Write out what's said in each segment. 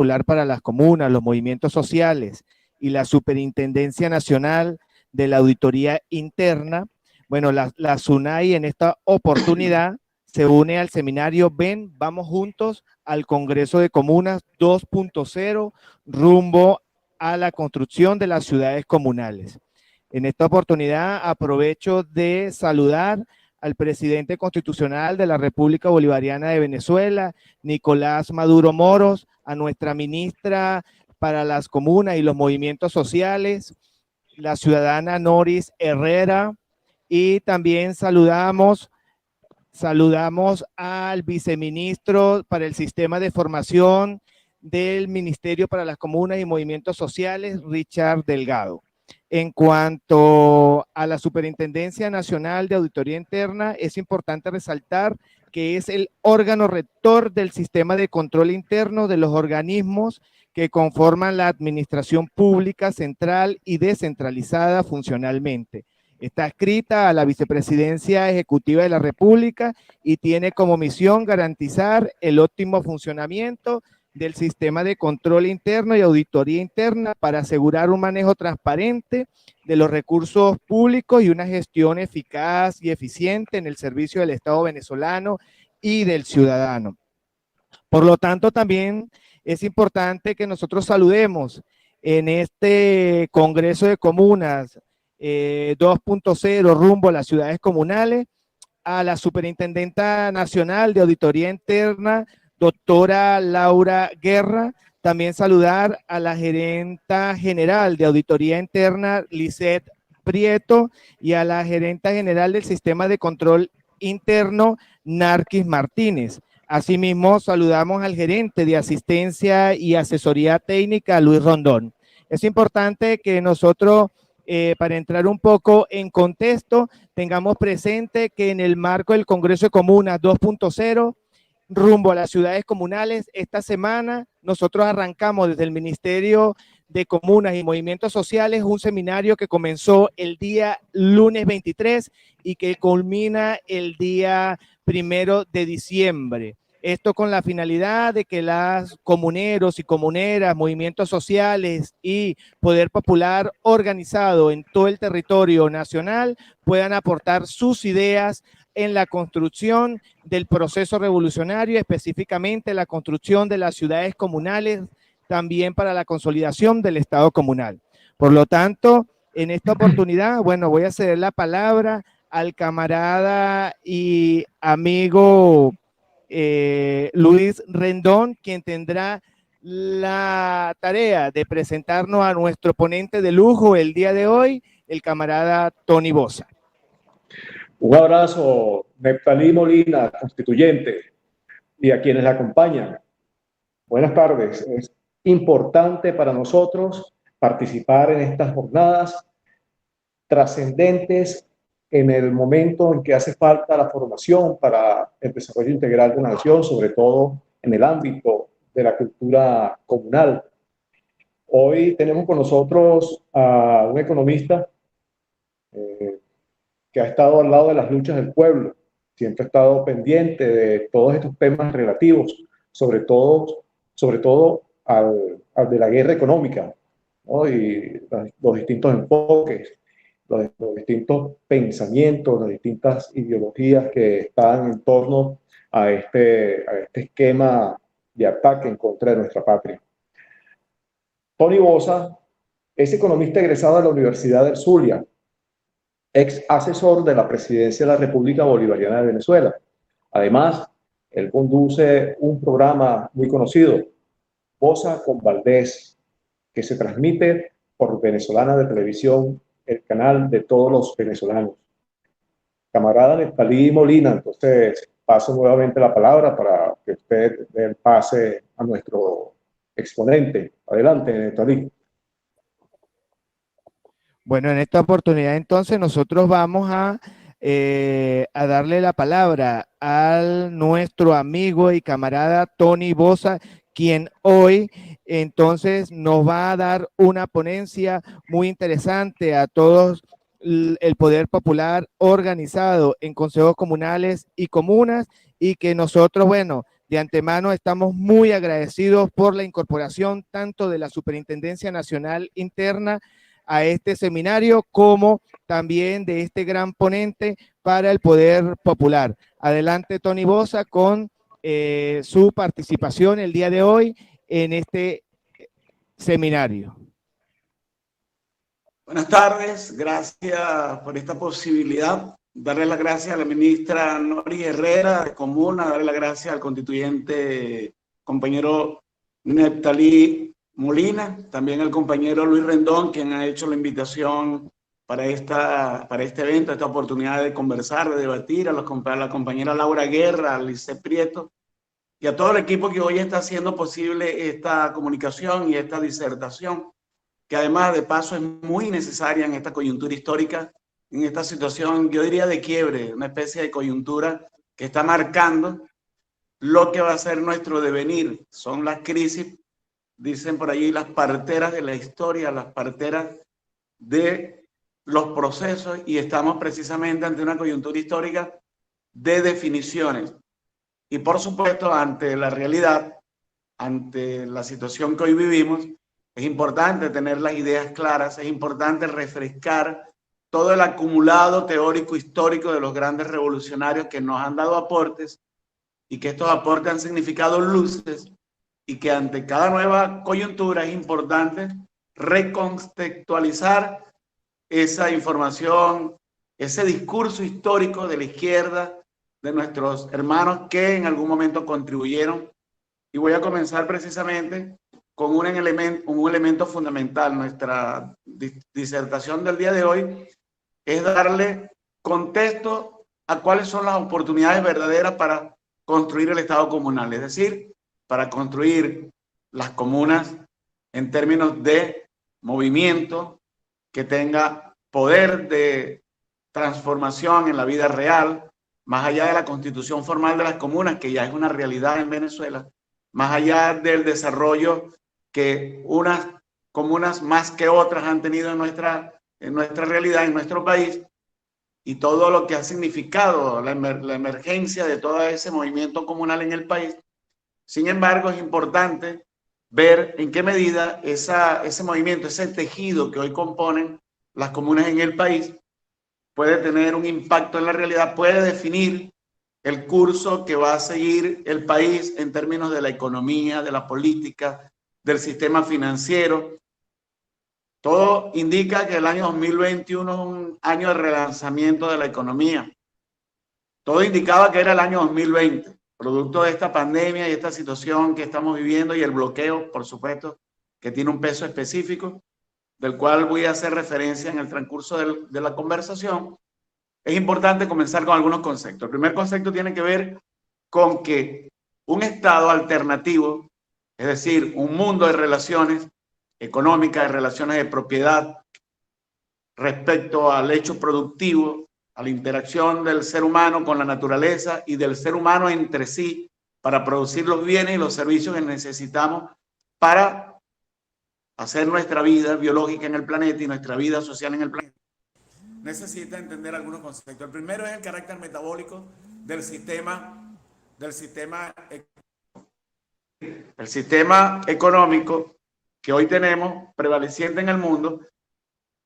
Popular para las Comunas, los movimientos sociales y la Superintendencia Nacional de la Auditoría Interna, bueno, la SUNAI en esta oportunidad se une al seminario Ven, vamos juntos al Congreso de Comunas 2.0 rumbo a la construcción de las ciudades comunales. En esta oportunidad aprovecho de saludar al presidente constitucional de la República Bolivariana de Venezuela, Nicolás Maduro Moros, a nuestra ministra para las comunas y los movimientos sociales, la ciudadana Noris Herrera, y también saludamos al viceministro para el sistema de formación del Ministerio para las Comunas y Movimientos Sociales, Richard Delgado. En cuanto a la Superintendencia Nacional de Auditoría Interna, es importante resaltar que es el órgano rector del sistema de control interno de los organismos que conforman la administración pública central y descentralizada funcionalmente. Está adscrita a la Vicepresidencia Ejecutiva de la República y tiene como misión garantizar el óptimo funcionamiento del sistema de control interno y auditoría interna para asegurar un manejo transparente de los recursos públicos y una gestión eficaz y eficiente en el servicio del Estado venezolano y del ciudadano. Por lo tanto, también es importante que nosotros saludemos en este Congreso de Comunas 2.0 rumbo a las ciudades comunales a la Superintendenta Nacional de Auditoría Interna, doctora Laura Guerra. También saludar a la Gerenta General de Auditoría Interna, Lisette Prieto, y a la Gerenta General del Sistema de Control Interno, Narquis Martínez. Asimismo, saludamos al gerente de Asistencia y Asesoría Técnica, Luis Rondón. Es importante que nosotros, para entrar un poco en contexto, tengamos presente que en el marco del Congreso de Comunas 2.0, rumbo a las ciudades comunales, esta semana nosotros arrancamos desde el Ministerio de Comunas y Movimientos Sociales un seminario que comenzó el día lunes 23 y que culmina el día 1 de diciembre. Esto con la finalidad de que las comuneros y comuneras, movimientos sociales y poder popular organizado en todo el territorio nacional puedan aportar sus ideas en la construcción del proceso revolucionario, específicamente la construcción de las ciudades comunales, también para la consolidación del Estado comunal. Por lo tanto, en esta oportunidad, bueno, voy a ceder la palabra al camarada y amigo Luis Rendón, quien tendrá la tarea de presentarnos a nuestro ponente de lujo el día de hoy, el camarada Tony Bosa. Un abrazo, Neftalí Molina, constituyente, y a quienes la acompañan. Buenas tardes. Es importante para nosotros participar en estas jornadas trascendentes en el momento en que hace falta la formación para el desarrollo integral de la nación, sobre todo en el ámbito de la cultura comunal. Hoy tenemos con nosotros a un economista que ha estado al lado de las luchas del pueblo, siempre ha estado pendiente de todos estos temas relativos, sobre todo al de la guerra económica, ¿no? Y los distintos enfoques, los distintos pensamientos, las distintas ideologías que están en torno a este esquema de ataque en contra de nuestra patria. Tony Bosa es economista egresado de la Universidad del Zulia, ex asesor de la Presidencia de la República Bolivariana de Venezuela. Además, él conduce un programa muy conocido, Bosa con Valdés, que se transmite por Venezolana de Televisión, el canal de todos los venezolanos. Camarada Neftalí Molina, entonces paso nuevamente la palabra para que usted dé el pase a nuestro exponente. Adelante, Neftalí. Bueno, en esta oportunidad entonces nosotros vamos a darle la palabra a nuestro amigo y camarada Tony Bosa, quien hoy entonces nos va a dar una ponencia muy interesante a todos el poder popular organizado en consejos comunales y comunas y que nosotros, bueno, de antemano estamos muy agradecidos por la incorporación tanto de la Superintendencia Nacional Interna a este seminario como también de este gran ponente para el Poder Popular. Adelante, Tony Bosa, con su participación el día de hoy en este seminario. Buenas tardes, gracias por esta posibilidad. Darle las gracias a la ministra Nori Herrera de Comuna, darle las gracias al constituyente compañero Neptalí Molina, también al compañero Luis Rendón, quien ha hecho la invitación para este evento, esta oportunidad de conversar, de debatir, a la compañera Laura Guerra, a Lice Prieto, y a todo el equipo que hoy está haciendo posible esta comunicación y esta disertación, que además de paso es muy necesaria en esta coyuntura histórica, en esta situación, yo diría de quiebre, una especie de coyuntura que está marcando lo que va a ser nuestro devenir. Son las crisis, dicen por allí, las parteras de la historia, las parteras de los procesos, y estamos precisamente ante una coyuntura histórica de definiciones. Y por supuesto, ante la realidad, ante la situación que hoy vivimos, es importante tener las ideas claras, es importante refrescar todo el acumulado teórico histórico de los grandes revolucionarios que nos han dado aportes y que estos aportes han significado luces, y que ante cada nueva coyuntura es importante recontextualizar esa información, ese discurso histórico de la izquierda, de nuestros hermanos que en algún momento contribuyeron. Y voy a comenzar precisamente con un elemento fundamental. Nuestra disertación del día de hoy es darle contexto a cuáles son las oportunidades verdaderas para construir el Estado comunal, es decir, para construir las comunas en términos de movimiento que tenga poder de transformación en la vida real, más allá de la constitución formal de las comunas, que ya es una realidad en Venezuela, más allá del desarrollo que unas comunas más que otras han tenido en nuestra realidad, en nuestro país, y todo lo que ha significado la emergencia de todo ese movimiento comunal en el país. Sin embargo, es importante ver en qué medida ese movimiento, ese tejido que hoy componen las comunas en el país, puede tener un impacto en la realidad, puede definir el curso que va a seguir el país en términos de la economía, de la política, del sistema financiero. Todo indica que el año 2021 es un año de relanzamiento de la economía. Todo indicaba que era el año 2020, producto de esta pandemia y esta situación que estamos viviendo, y el bloqueo, por supuesto, que tiene un peso específico, del cual voy a hacer referencia en el transcurso de la conversación. Es importante comenzar con algunos conceptos. El primer concepto tiene que ver con que un Estado alternativo, es decir, un mundo de relaciones económicas, de relaciones de propiedad respecto al hecho productivo, a la interacción del ser humano con la naturaleza y del ser humano entre sí para producir los bienes y los servicios que necesitamos para hacer nuestra vida biológica en el planeta y nuestra vida social en el planeta, necesita entender algunos conceptos. El primero es el carácter metabólico del sistema económico que hoy tenemos prevaleciente en el mundo.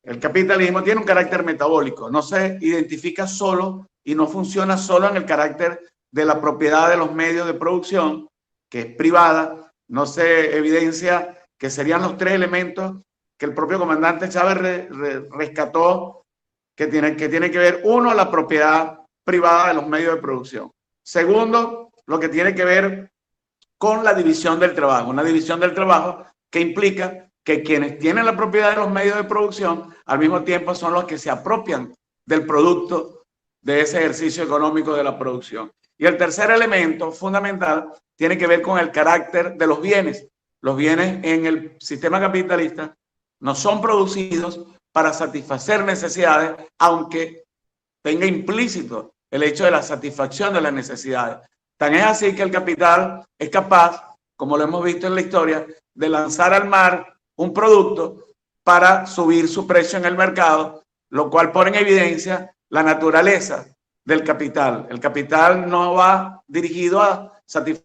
El capitalismo tiene un carácter metabólico, no se identifica solo y no funciona solo en el carácter de la propiedad de los medios de producción, que es privada. No se evidencia que serían los tres elementos que el propio comandante Chávez rescató, que tiene que ver, uno, la propiedad privada de los medios de producción. Segundo, lo que tiene que ver con la división del trabajo, una división del trabajo que implica que quienes tienen la propiedad de los medios de producción al mismo tiempo son los que se apropian del producto de ese ejercicio económico de la producción. Y el tercer elemento fundamental tiene que ver con el carácter de los bienes. Los bienes en el sistema capitalista no son producidos para satisfacer necesidades, aunque tenga implícito el hecho de la satisfacción de las necesidades. Tan es así que el capital es capaz, como lo hemos visto en la historia, de lanzar al mar un producto para subir su precio en el mercado, lo cual pone en evidencia la naturaleza del capital. El capital no va dirigido a satisfacer,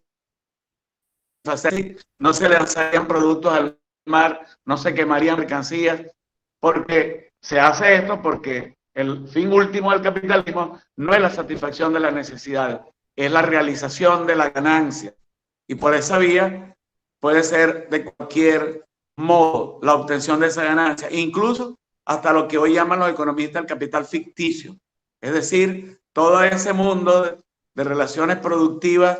no se lanzarían productos al mar, no se quemarían mercancías, porque se hace esto porque el fin último del capitalismo no es la satisfacción de las necesidades, es la realización de la ganancia. Y por esa vía puede ser de cualquier modo la obtención de esa ganancia, incluso hasta lo que hoy llaman los economistas el capital ficticio. Es decir, todo ese mundo de relaciones productivas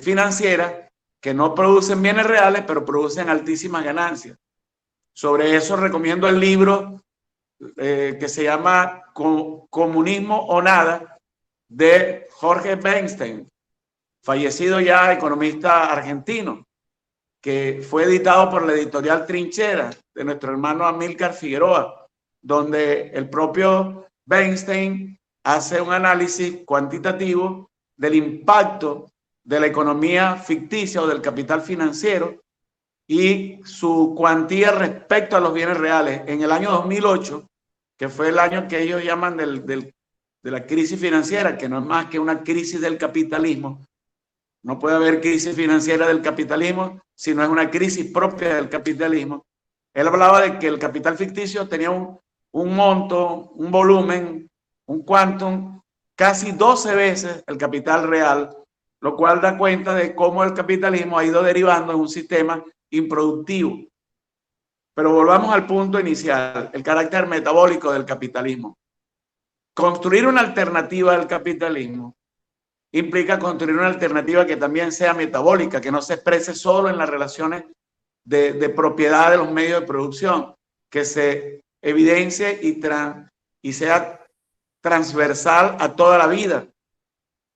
financieras que no producen bienes reales, pero producen altísimas ganancias. Sobre eso recomiendo el libro que se llama Comunismo o Nada, de Jorge Bernstein, fallecido ya, economista argentino, que fue editado por la editorial Trinchera de nuestro hermano Amílcar Figueroa, donde el propio Bernstein hace un análisis cuantitativo del impacto de la economía ficticia o del capital financiero y su cuantía respecto a los bienes reales. En el año 2008, que fue el año que ellos llaman de la crisis financiera, que no es más que una crisis del capitalismo. No puede haber crisis financiera del capitalismo si no es una crisis propia del capitalismo. Él hablaba de que el capital ficticio tenía un monto, un volumen, un quantum, casi 12 veces el capital real, lo cual da cuenta de cómo el capitalismo ha ido derivando en un sistema improductivo. Pero volvamos al punto inicial, el carácter metabólico del capitalismo. Construir una alternativa al capitalismo implica construir una alternativa que también sea metabólica, que no se exprese solo en las relaciones de propiedad de los medios de producción, que se evidencie y sea transversal a toda la vida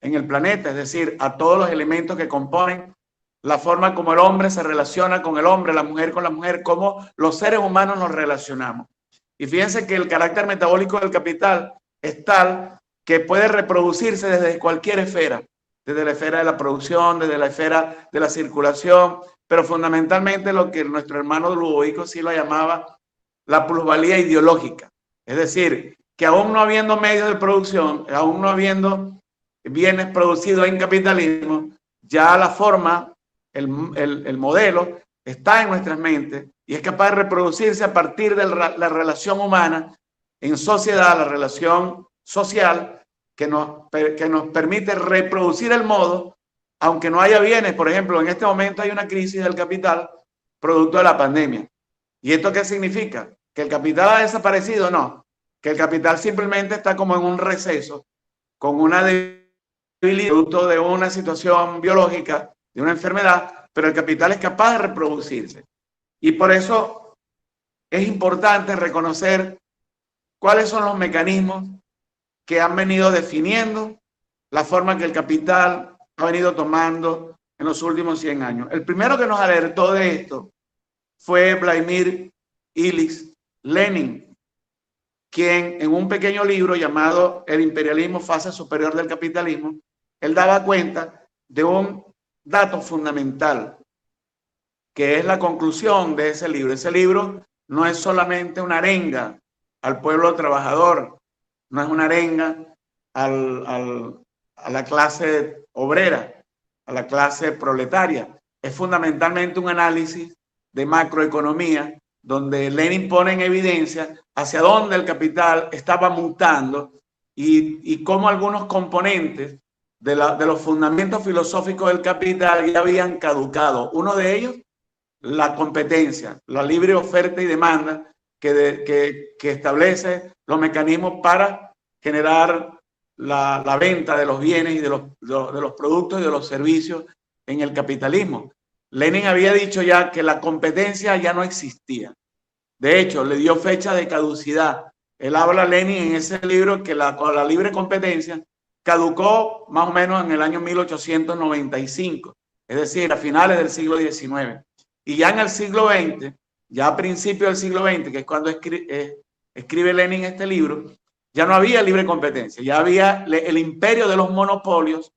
en el planeta, es decir, a todos los elementos que componen la forma como el hombre se relaciona con el hombre, la mujer con la mujer, cómo los seres humanos nos relacionamos. Y fíjense que el carácter metabólico del capital es tal que puede reproducirse desde cualquier esfera, desde la esfera de la producción, desde la esfera de la circulación, pero fundamentalmente lo que nuestro hermano Ludovico sí lo llamaba la plusvalía ideológica. Es decir, que aún no habiendo medios de producción, aún no habiendo bienes producidos en capitalismo, ya la forma, el modelo está en nuestras mentes y es capaz de reproducirse a partir de la relación humana en sociedad, la relación social que nos permite reproducir el modo, aunque no haya bienes. Por ejemplo, en este momento hay una crisis del capital producto de la pandemia. ¿Y esto qué significa? ¿Que el capital ha desaparecido? No, que el capital simplemente está como en un receso, con una debilidad producto de una situación biológica, de una enfermedad, pero el capital es capaz de reproducirse. Y por eso es importante reconocer cuáles son los mecanismos que han venido definiendo la forma que el capital ha venido tomando en los últimos 100 años. El primero que nos alertó de esto fue Vladimir Ilich Lenin, quien en un pequeño libro llamado El imperialismo, fase superior del capitalismo, él daba cuenta de un dato fundamental, que es la conclusión de ese libro. Ese libro no es solamente una arenga al pueblo trabajador, no es una arenga a la clase obrera, a la clase proletaria. Es fundamentalmente un análisis de macroeconomía, donde Lenin pone en evidencia hacia dónde el capital estaba mutando y cómo algunos componentes de los fundamentos filosóficos del capital ya habían caducado. Uno de ellos, la competencia, la libre oferta y demanda que establece los mecanismos para generar la venta de los bienes y de los productos y de los servicios en el capitalismo. Lenin había dicho ya que la competencia ya no existía. De hecho, le dio fecha de caducidad. Él habla, Lenin, en ese libro, que la libre competencia caducó más o menos en el año 1895, es decir, a finales del siglo XIX. Y ya en el siglo XX, ya a principios del siglo XX, que es cuando escribe Lenin este libro, ya no había libre competencia, ya había el imperio de los monopolios.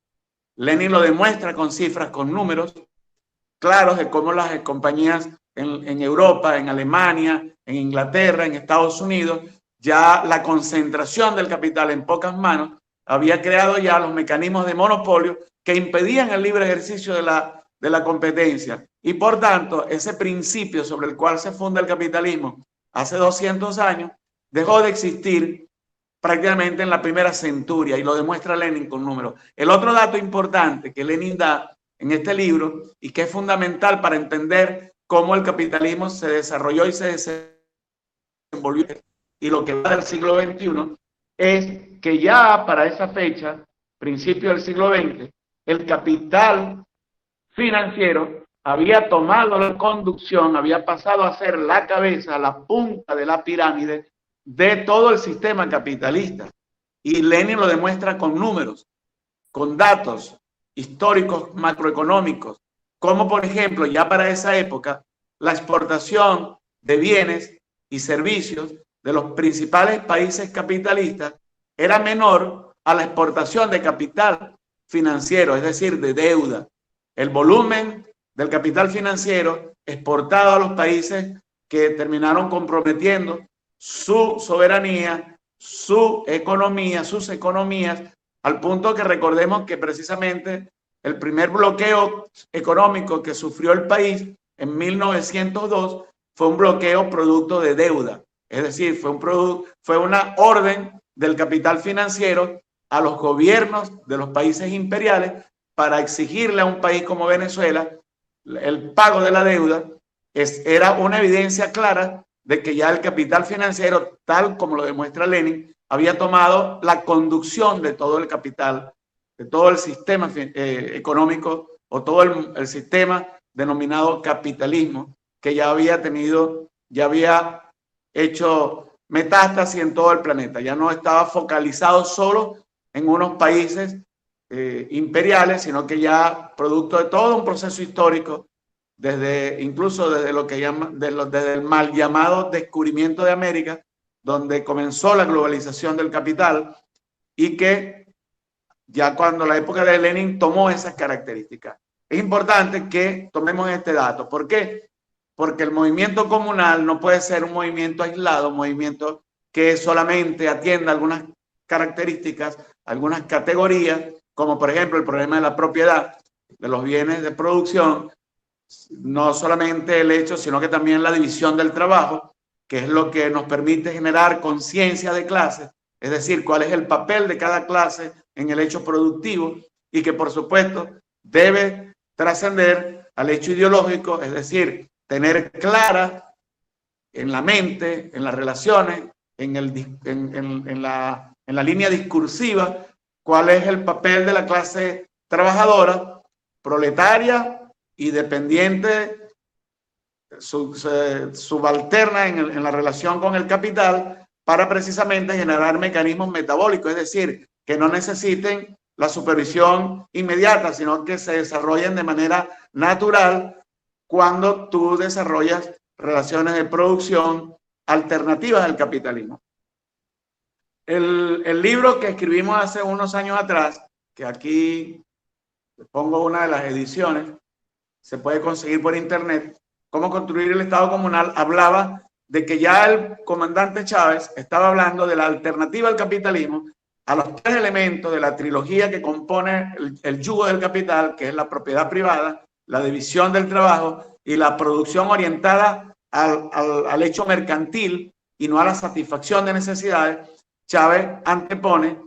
Lenin lo demuestra con cifras, con números claros de cómo las compañías en Europa, en Alemania, en Inglaterra, en Estados Unidos, ya la concentración del capital en pocas manos había creado ya los mecanismos de monopolio que impedían el libre ejercicio de la competencia. Y por tanto, ese principio sobre el cual se funda el capitalismo hace 200 años dejó de existir prácticamente en la primera centuria, y lo demuestra Lenin con números. El otro dato importante que Lenin da en este libro y que es fundamental para entender cómo el capitalismo se desarrolló y se desenvolvió y lo que va del siglo XXI es que ya para esa fecha, principio del siglo XX, el capital financiero había tomado la conducción, había pasado a ser la cabeza, la punta de la pirámide de todo el sistema capitalista. Y Lenin lo demuestra con números, con datos históricos macroeconómicos, como por ejemplo ya para esa época la exportación de bienes y servicios de los principales países capitalistas era menor a la exportación de capital financiero, es decir, de deuda. El volumen del capital financiero exportado a los países que terminaron comprometiendo su soberanía, su economía, sus economías, al punto que recordemos que precisamente el primer bloqueo económico que sufrió el país en 1902 fue un bloqueo producto de deuda. Es decir, fue una orden del capital financiero a los gobiernos de los países imperiales para exigirle a un país como Venezuela el pago de la deuda. Era una evidencia clara de que ya el capital financiero, tal como lo demuestra Lenin, había tomado la conducción de todo el capital, de todo el sistema económico o todo el sistema denominado capitalismo, que ya había hecho metástasis en todo el planeta. Ya no estaba focalizado solo en unos países imperiales, sino que ya producto de todo un proceso histórico, incluso desde lo que desde el mal llamado descubrimiento de América, donde comenzó la globalización del capital, y que ya cuando la época de Lenin tomó esas características. Es importante que tomemos este dato. ¿Por qué? Porque el movimiento comunal no puede ser un movimiento aislado, un movimiento que solamente atienda algunas características, algunas categorías, como por ejemplo el problema de la propiedad de los bienes de producción, no solamente el hecho, sino que también la división del trabajo, que es lo que nos permite generar conciencia de clase, es decir, cuál es el papel de cada clase en el hecho productivo, y que por supuesto debe trascender al hecho ideológico, es decir, tener clara en la mente, en las relaciones, en la línea discursiva, cuál es el papel de la clase trabajadora, proletaria y dependiente, subalterna en la relación con el capital, para precisamente generar mecanismos metabólicos, es decir, que no necesiten la supervisión inmediata, sino que se desarrollen de manera natural cuando tú desarrollas relaciones de producción alternativas al capitalismo. El libro que escribimos hace unos años atrás, que aquí pongo una de las ediciones, se puede conseguir por internet, Cómo construir el Estado comunal, hablaba de que ya el comandante Chávez estaba hablando de la alternativa al capitalismo a los tres elementos de la trilogía que compone el yugo del capital, que es la propiedad privada, la división del trabajo y la producción orientada al hecho mercantil y no a la satisfacción de necesidades. Chávez antepone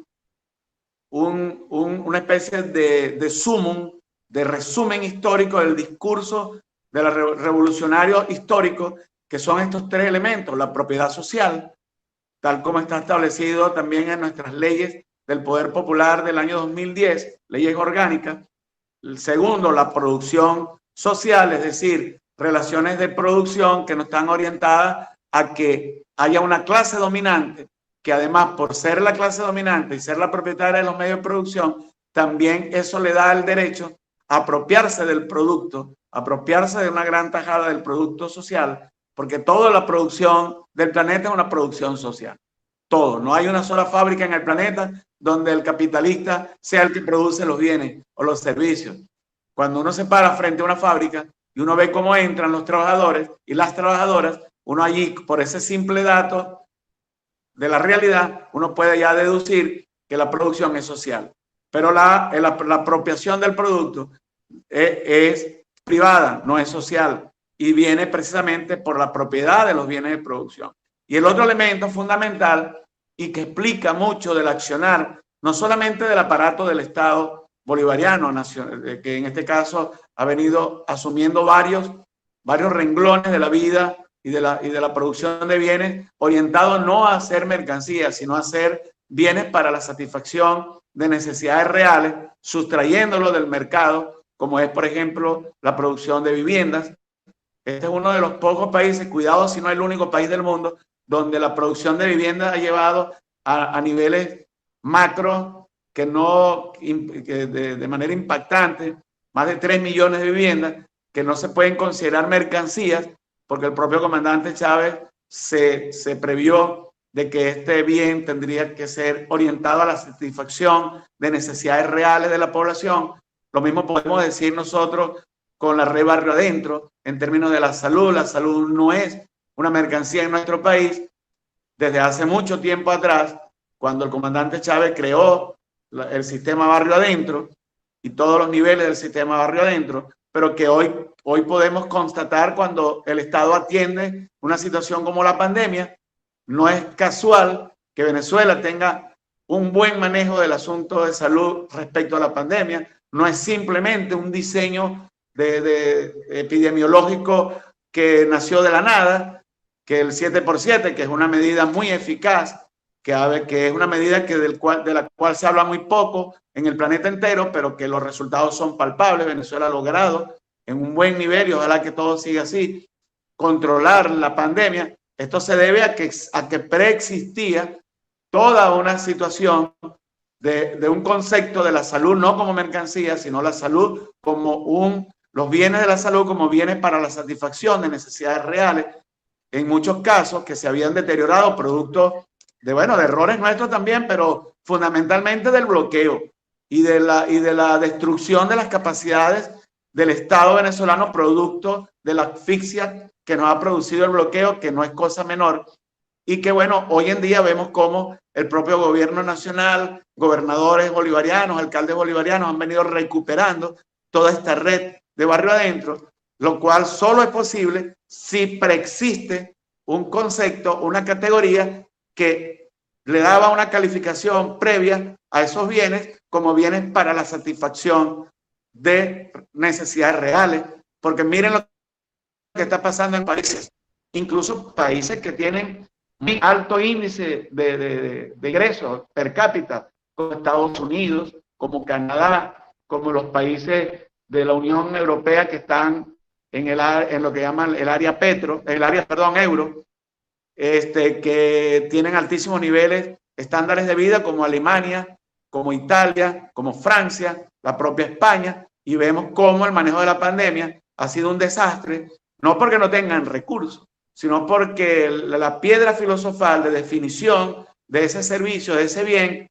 una especie de sumum, de resumen histórico del discurso de los revolucionarios históricos, que son estos tres elementos: la propiedad social, tal como está establecido también en nuestras leyes del Poder Popular del año 2010, leyes orgánicas. El segundo, la producción social, es decir, relaciones de producción que no están orientadas a que haya una clase dominante, que además, por ser la clase dominante y ser la propietaria de los medios de producción, también eso le da el derecho a apropiarse del producto, apropiarse de una gran tajada del producto social, porque toda la producción del planeta es una producción social. Todo. No hay una sola fábrica en el planeta donde el capitalista sea el que produce los bienes o los servicios. Cuando uno se para frente a una fábrica y uno ve cómo entran los trabajadores y las trabajadoras, uno allí, por ese simple dato de la realidad, uno puede ya deducir que la producción es social. Pero la apropiación del producto es privada, no es social, y viene precisamente por la propiedad de los bienes de producción. Y el otro elemento fundamental y que explica mucho del accionar, no solamente del aparato del Estado bolivariano, que en este caso ha venido asumiendo varios renglones de la vida y de la producción de bienes, orientados no a hacer mercancías, sino a hacer bienes para la satisfacción de necesidades reales, sustrayéndolo del mercado, como es, por ejemplo, la producción de viviendas. Este es uno de los pocos países, cuidado si no es el único país del mundo, donde la producción de viviendas ha llevado a niveles macro que de manera impactante, más de 3 millones de viviendas que no se pueden considerar mercancías, porque el propio comandante Chávez se previó de que este bien tendría que ser orientado a la satisfacción de necesidades reales de la población. Lo mismo podemos decir nosotros con la red Barrio Adentro, en términos de la salud. La salud no es una mercancía en nuestro país. Desde hace mucho tiempo atrás, cuando el comandante Chávez creó el sistema Barrio Adentro y todos los niveles del sistema Barrio Adentro, pero que hoy podemos constatar cuando el Estado atiende una situación como la pandemia. No es casual que Venezuela tenga un buen manejo del asunto de salud respecto a la pandemia. No es simplemente un diseño de epidemiológico que nació de la nada, que el 7x7, que es una medida muy eficaz, que es una medida de la cual se habla muy poco en el planeta entero, pero que los resultados son palpables. Venezuela ha logrado en un buen nivel, y ojalá que todo siga así, controlar la pandemia. Esto se debe a que preexistía toda una situación de un concepto de la salud no como mercancía, sino la salud como los bienes de la salud como bienes para la satisfacción de necesidades reales, en muchos casos que se habían deteriorado producto de errores nuestros también, pero fundamentalmente del bloqueo y de la destrucción de las capacidades del Estado venezolano, producto de la asfixia que nos ha producido el bloqueo, que no es cosa menor, y que hoy en día vemos cómo el propio gobierno nacional, gobernadores bolivarianos, alcaldes bolivarianos han venido recuperando toda esta red de Barrio Adentro, lo cual solo es posible si preexiste un concepto, una categoría que le daba una calificación previa a esos bienes como bienes para la satisfacción de necesidades reales. Porque miren lo que está pasando en países, incluso países que tienen muy alto índice de ingresos per cápita, como Estados Unidos, como Canadá, como los países de la Unión Europea que están en lo que llaman el área euro, que tienen altísimos niveles, estándares de vida, como Alemania, como Italia, como Francia, la propia España, y vemos cómo el manejo de la pandemia ha sido un desastre, no porque no tengan recursos, sino porque la piedra filosofal de definición de ese servicio, de ese bien,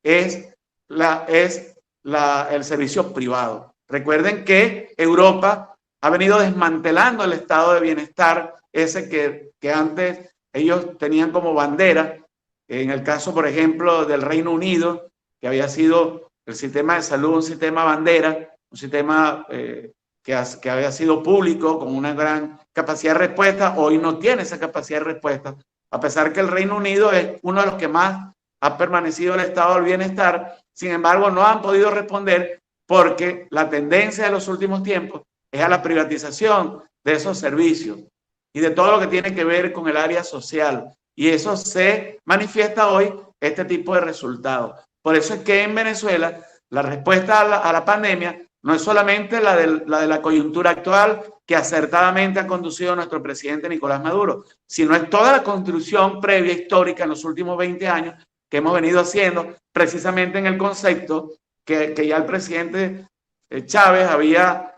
es el servicio privado. Recuerden que Europa ha venido desmantelando el estado de bienestar ese que antes ellos tenían como bandera. En el caso, por ejemplo, del Reino Unido, que había sido el sistema de salud un sistema bandera, un sistema que había sido público, con una gran capacidad de respuesta, hoy no tiene esa capacidad de respuesta, a pesar que el Reino Unido es uno de los que más ha permanecido el estado del bienestar. Sin embargo, no han podido responder porque la tendencia de los últimos tiempos es a la privatización de esos servicios y de todo lo que tiene que ver con el área social. Y eso se manifiesta hoy, este tipo de resultados. Por eso es que en Venezuela la respuesta a la pandemia no es solamente la de la coyuntura actual que acertadamente ha conducido nuestro presidente Nicolás Maduro, sino es toda la construcción previa histórica en los últimos 20 años que hemos venido haciendo precisamente en el concepto que ya el presidente Chávez había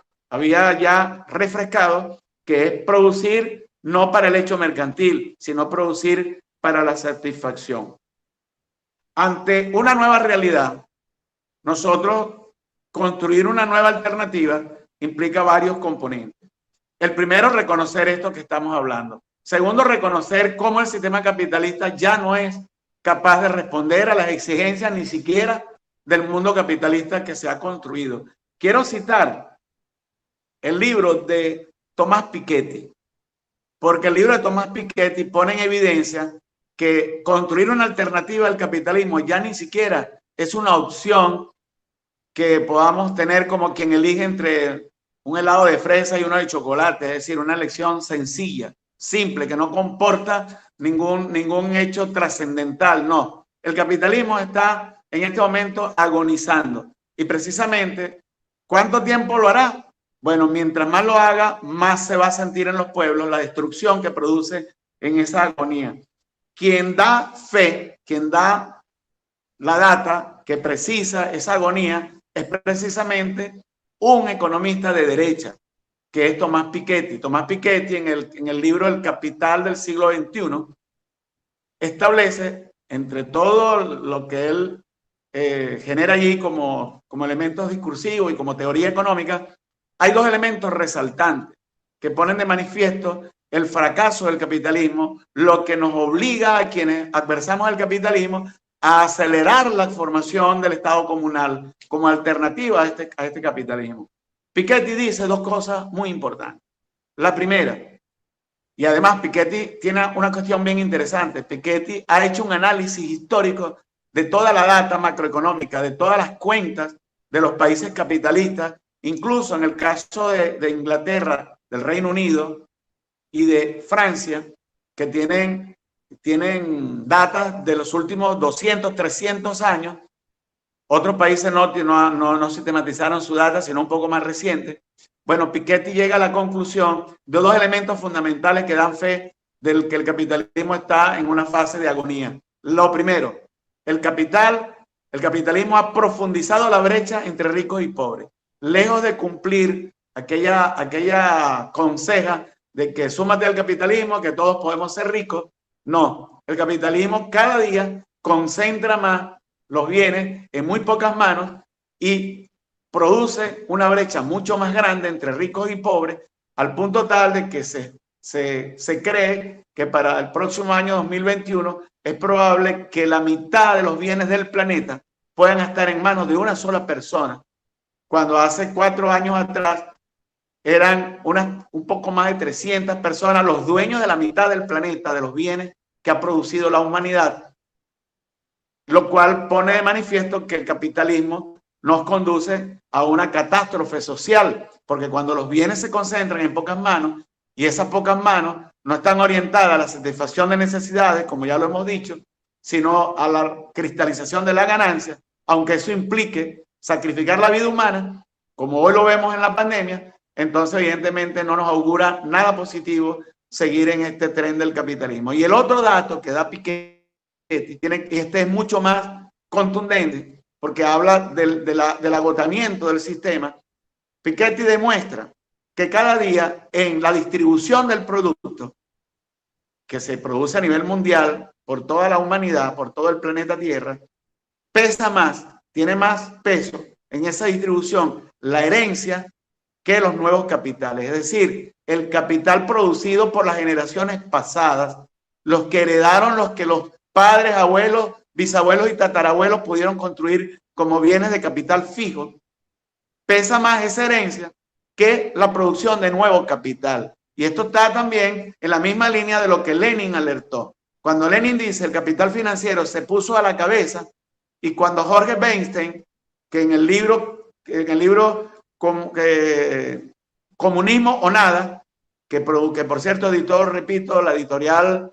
ya refrescado, que es producir no para el hecho mercantil, sino producir para la satisfacción. Ante una nueva realidad, nosotros construir una nueva alternativa implica varios componentes. El primero, reconocer esto que estamos hablando. Segundo, reconocer cómo el sistema capitalista ya no es capaz de responder a las exigencias ni siquiera del mundo capitalista que se ha construido. Quiero citar el libro de Tomás Piketty, porque el libro de Tomás Piketty pone en evidencia que construir una alternativa al capitalismo ya ni siquiera es una opción que podamos tener como quien elige entre un helado de fresa y uno de chocolate, es decir, una elección sencilla, simple, que no comporta ningún hecho trascendental. No, el capitalismo está en este momento agonizando y precisamente, ¿cuánto tiempo lo hará? Bueno, mientras más lo haga, más se va a sentir en los pueblos la destrucción que produce en esa agonía. Quien da fe, quien da la data que precisa esa agonía es precisamente un economista de derecha, que es Tomás Piketty. Tomás Piketty en el libro El Capital del siglo XXI establece, entre todo lo que él genera allí como elementos discursivos y como teoría económica, hay dos elementos resaltantes que ponen de manifiesto el fracaso del capitalismo, lo que nos obliga a quienes adversamos al capitalismo a acelerar la formación del Estado comunal como alternativa a este capitalismo. Piketty dice dos cosas muy importantes. La primera, y además Piketty tiene una cuestión bien interesante, Piketty ha hecho un análisis histórico de toda la data macroeconómica, de todas las cuentas de los países capitalistas, incluso en el caso de Inglaterra, del Reino Unido y de Francia, que tienen datas de los últimos 200, 300 años. Otros países no sistematizaron su data, sino un poco más reciente. Bueno, Piketty llega a la conclusión de dos elementos fundamentales que dan fe del que el capitalismo está en una fase de agonía. Lo primero, el capitalismo ha profundizado la brecha entre ricos y pobres. Lejos de cumplir aquella conseja de que súmate al capitalismo, que todos podemos ser ricos. No, el capitalismo cada día concentra más los bienes en muy pocas manos y produce una brecha mucho más grande entre ricos y pobres, al punto tal de que se cree que para el próximo año 2021 es probable que la mitad de los bienes del planeta puedan estar en manos de una sola persona, cuando hace 4 años atrás eran un poco más de 300 personas los dueños de la mitad del planeta, de los bienes que ha producido la humanidad, lo cual pone de manifiesto que el capitalismo nos conduce a una catástrofe social, porque cuando los bienes se concentran en pocas manos y esas pocas manos no están orientadas a la satisfacción de necesidades, como ya lo hemos dicho, sino a la cristalización de la ganancia, aunque eso implique sacrificar la vida humana, como hoy lo vemos en la pandemia, entonces evidentemente no nos augura nada positivo seguir en este tren del capitalismo. Y el otro dato que da Piketty, y este es mucho más contundente, porque habla del agotamiento del sistema. Piketty demuestra que cada día en la distribución del producto que se produce a nivel mundial por toda la humanidad, por todo el planeta Tierra, pesa más, tiene más peso en esa distribución la herencia que los nuevos capitales. Es decir, el capital producido por las generaciones pasadas, los que heredaron, los que los padres, abuelos, bisabuelos y tatarabuelos pudieron construir como bienes de capital fijo, pesa más esa herencia que la producción de nuevo capital. Y esto está también en la misma línea de lo que Lenin alertó. Cuando Lenin dice el capital financiero se puso a la cabeza, y cuando Jorge Weinstein, que en el libro Comunismo o Nada, que por cierto editó, repito, la editorial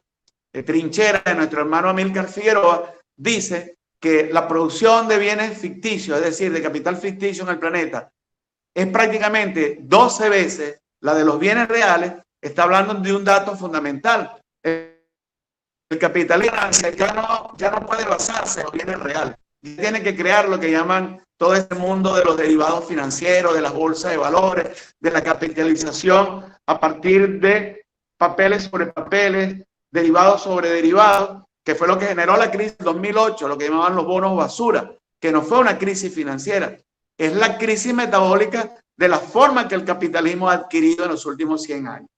Trinchera de nuestro hermano Amílcar Figueroa, dice que la producción de bienes ficticios, es decir, de capital ficticio en el planeta, es prácticamente 12 veces la de los bienes reales. Está hablando de un dato fundamental. El capitalismo ya no puede basarse en los bienes reales. Tiene que crear lo que llaman todo este mundo de los derivados financieros, de las bolsas de valores, de la capitalización a partir de papeles sobre papeles, derivados sobre derivados, que fue lo que generó la crisis de 2008, lo que llamaban los bonos basura, que no fue una crisis financiera, es la crisis metabólica de la forma que el capitalismo ha adquirido en los últimos 100 años.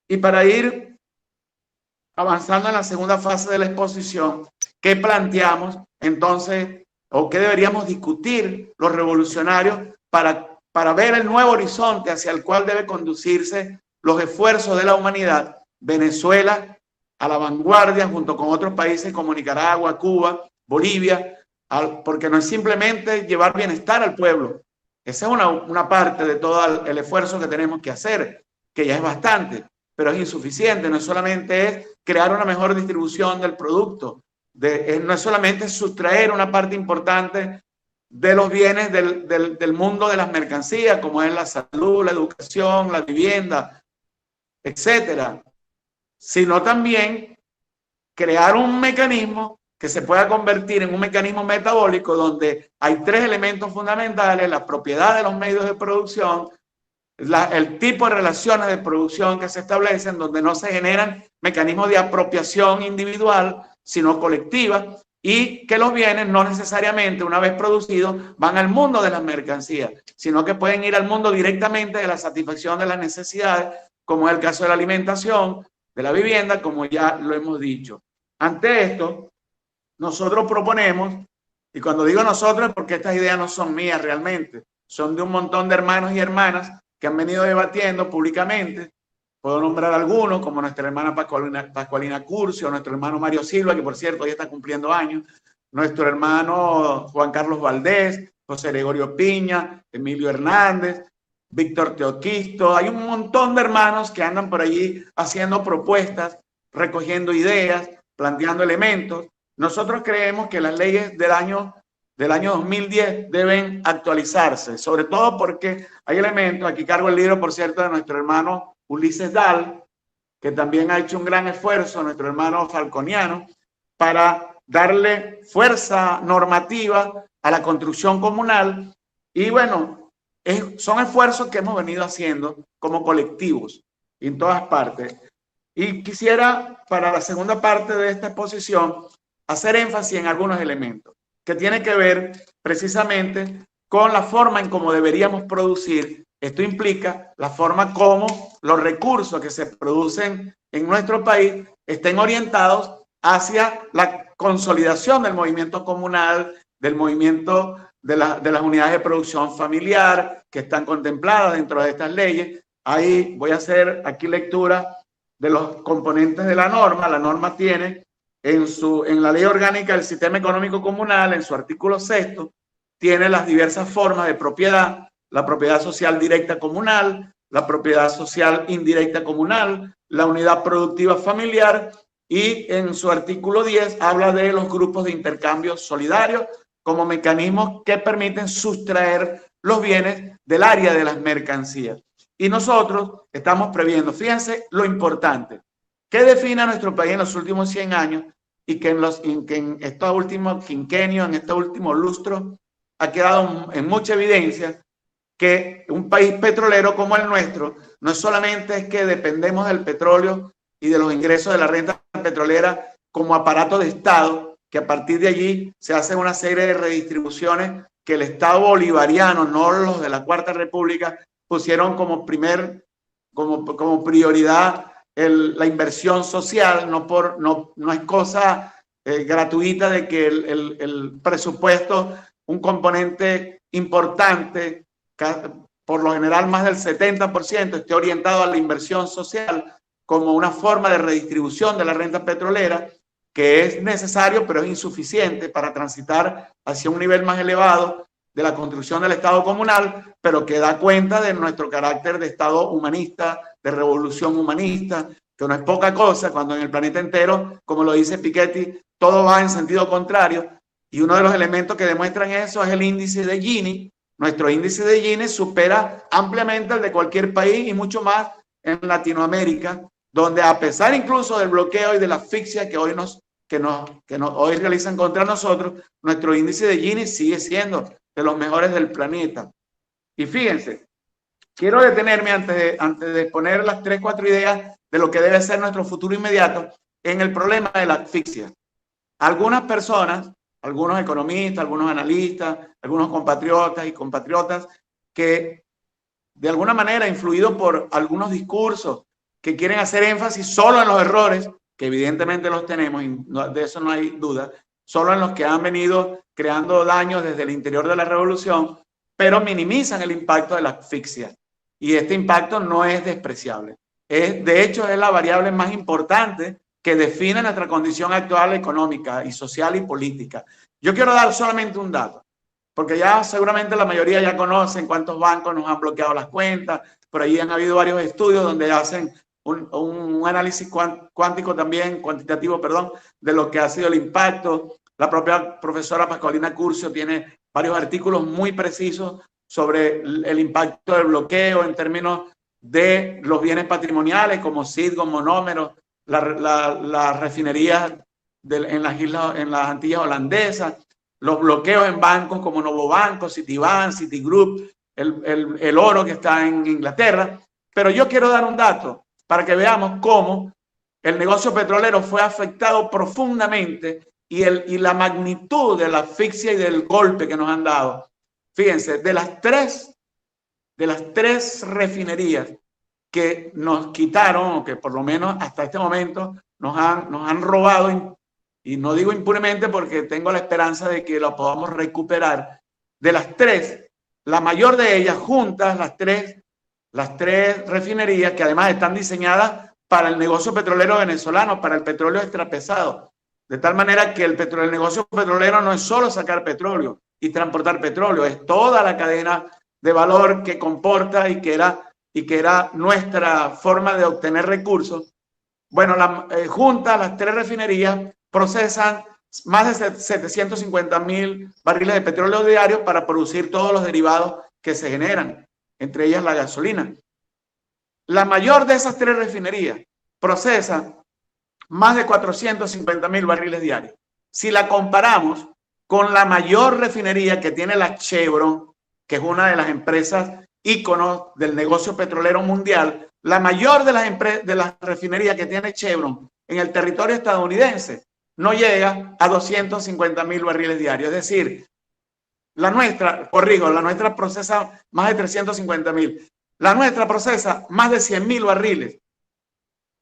Y para ir avanzando en la segunda fase de la exposición, qué planteamos entonces o qué deberíamos discutir los revolucionarios para ver el nuevo horizonte hacia el cual debe conducirse los esfuerzos de la humanidad. Venezuela a la vanguardia junto con otros países como Nicaragua, Cuba, Bolivia, porque no es simplemente llevar bienestar al pueblo. Esa es una parte de todo el esfuerzo que tenemos que hacer, que ya es bastante, pero es insuficiente. No solamente es crear una mejor distribución del producto, no es solamente sustraer una parte importante de los bienes del mundo de las mercancías, como es la salud, la educación, la vivienda, etcétera, sino también crear un mecanismo que se pueda convertir en un mecanismo metabólico donde hay tres elementos fundamentales: la propiedad de los medios de producción, el tipo de relaciones de producción que se establecen, donde no se generan mecanismos de apropiación individual, sino colectiva, y que los bienes no necesariamente, una vez producidos, van al mundo de las mercancías, sino que pueden ir al mundo directamente de la satisfacción de las necesidades, como es el caso de la alimentación, de la vivienda, como ya lo hemos dicho. Ante esto, nosotros proponemos, y cuando digo nosotros es porque estas ideas no son mías realmente, son de un montón de hermanos y hermanas que han venido debatiendo públicamente. Puedo nombrar algunos, como nuestra hermana Pascualina Curcio, nuestro hermano Mario Silva, que por cierto ya está cumpliendo años, nuestro hermano Juan Carlos Valdés, José Gregorio Piña, Emilio Hernández, Víctor Teoquisto. Hay un montón de hermanos que andan por allí haciendo propuestas, recogiendo ideas, planteando elementos. Nosotros creemos que las leyes del año 2010 deben actualizarse, sobre todo porque hay elementos, aquí cargo el libro, por cierto, de nuestro hermano Ulises Dahl, que también ha hecho un gran esfuerzo, nuestro hermano falconiano, para darle fuerza normativa a la construcción comunal. Y bueno, son esfuerzos que hemos venido haciendo como colectivos en todas partes. Y quisiera, para la segunda parte de esta exposición, hacer énfasis en algunos elementos que tienen que ver precisamente con la forma en cómo deberíamos producir. Esto implica la forma como los recursos que se producen en nuestro país estén orientados hacia la consolidación del movimiento comunal, del movimiento de las unidades de producción familiar que están contempladas dentro de estas leyes. Ahí voy a hacer aquí lectura de los componentes de la norma. La norma tiene en la Ley Orgánica del Sistema Económico Comunal, en su artículo 6º, tiene las diversas formas de propiedad: la propiedad social directa comunal, la propiedad social indirecta comunal, la unidad productiva familiar, y en su artículo 10 habla de los grupos de intercambio solidario como mecanismos que permiten sustraer los bienes del área de las mercancías. Y nosotros estamos previendo, fíjense lo importante, que define a nuestro país en los últimos 100 años y que en estos últimos quinquenios, en estos últimos lustros, ha quedado en mucha evidencia que un país petrolero como el nuestro no es solamente es que dependemos del petróleo y de los ingresos de la renta petrolera como aparato de Estado, que a partir de allí se hacen una serie de redistribuciones que el Estado bolivariano, no los de la Cuarta República, pusieron como prioridad la inversión social. No es cosa gratuita de que el presupuesto, un componente importante, por lo general más del 70%, esté orientado a la inversión social como una forma de redistribución de la renta petrolera, que es necesario pero es insuficiente para transitar hacia un nivel más elevado de la construcción del Estado comunal, pero que da cuenta de nuestro carácter de Estado humanista, de revolución humanista, que no es poca cosa cuando en el planeta entero, como lo dice Piketty, todo va en sentido contrario. Y uno de los elementos que demuestran eso es el índice de Gini. Nuestro índice de Gini supera ampliamente el de cualquier país y mucho más en Latinoamérica, donde a pesar incluso del bloqueo y de la asfixia que hoy hoy realizan contra nosotros, nuestro índice de Gini sigue siendo de los mejores del planeta. Y fíjense, quiero detenerme antes de exponer las 3-4 ideas de lo que debe ser nuestro futuro inmediato en el problema de la asfixia. Algunas personas, algunos economistas, algunos analistas, algunos compatriotas y compatriotas que de alguna manera, influidos por algunos discursos que quieren hacer énfasis solo en los errores, que evidentemente los tenemos, y de eso no hay duda, solo en los que han venido creando daños desde el interior de la revolución, pero minimizan el impacto de la asfixia. Y este impacto no es despreciable. De hecho, es la variable más importante que define nuestra condición actual económica y social y política. Yo quiero dar solamente un dato, porque ya seguramente la mayoría ya conocen cuántos bancos nos han bloqueado las cuentas. Por ahí han habido varios estudios donde hacen un análisis cuantitativo de lo que ha sido el impacto. La propia profesora Pascualina Curcio tiene varios artículos muy precisos sobre el impacto del bloqueo en términos de los bienes patrimoniales como Citgo, monómeros, las refinerías en las Antillas holandesas, los bloqueos en bancos como Novobanco, Citibank, Citigroup, el oro que está en Inglaterra. Pero yo quiero dar un dato para que veamos cómo el negocio petrolero fue afectado profundamente y la magnitud de la asfixia y del golpe que nos han dado. Fíjense, de las tres refinerías que nos quitaron, o que por lo menos hasta este momento nos han robado, y no digo impunemente porque tengo la esperanza de que lo podamos recuperar, de las tres, la mayor de ellas juntas, las tres refinerías que además están diseñadas para el negocio petrolero venezolano, para el petróleo extrapesado, de tal manera que el negocio petrolero no es solo sacar petróleo y transportar petróleo, es toda la cadena de valor que comporta y que era nuestra forma de obtener recursos. Bueno, juntas las tres refinerías procesan más de 750,000 barriles de petróleo diarios para producir todos los derivados que se generan, entre ellas la gasolina. La mayor de esas tres refinerías procesa más de 450,000 barriles diarios. Si la comparamos con la mayor refinería que tiene la Chevron, que es una de las empresas íconos del negocio petrolero mundial, la mayor de las refinerías que tiene Chevron en el territorio estadounidense no llega a 250,000 barriles diarios. Es decir, la nuestra procesa más de 350,000. La nuestra procesa más de 100,000 barriles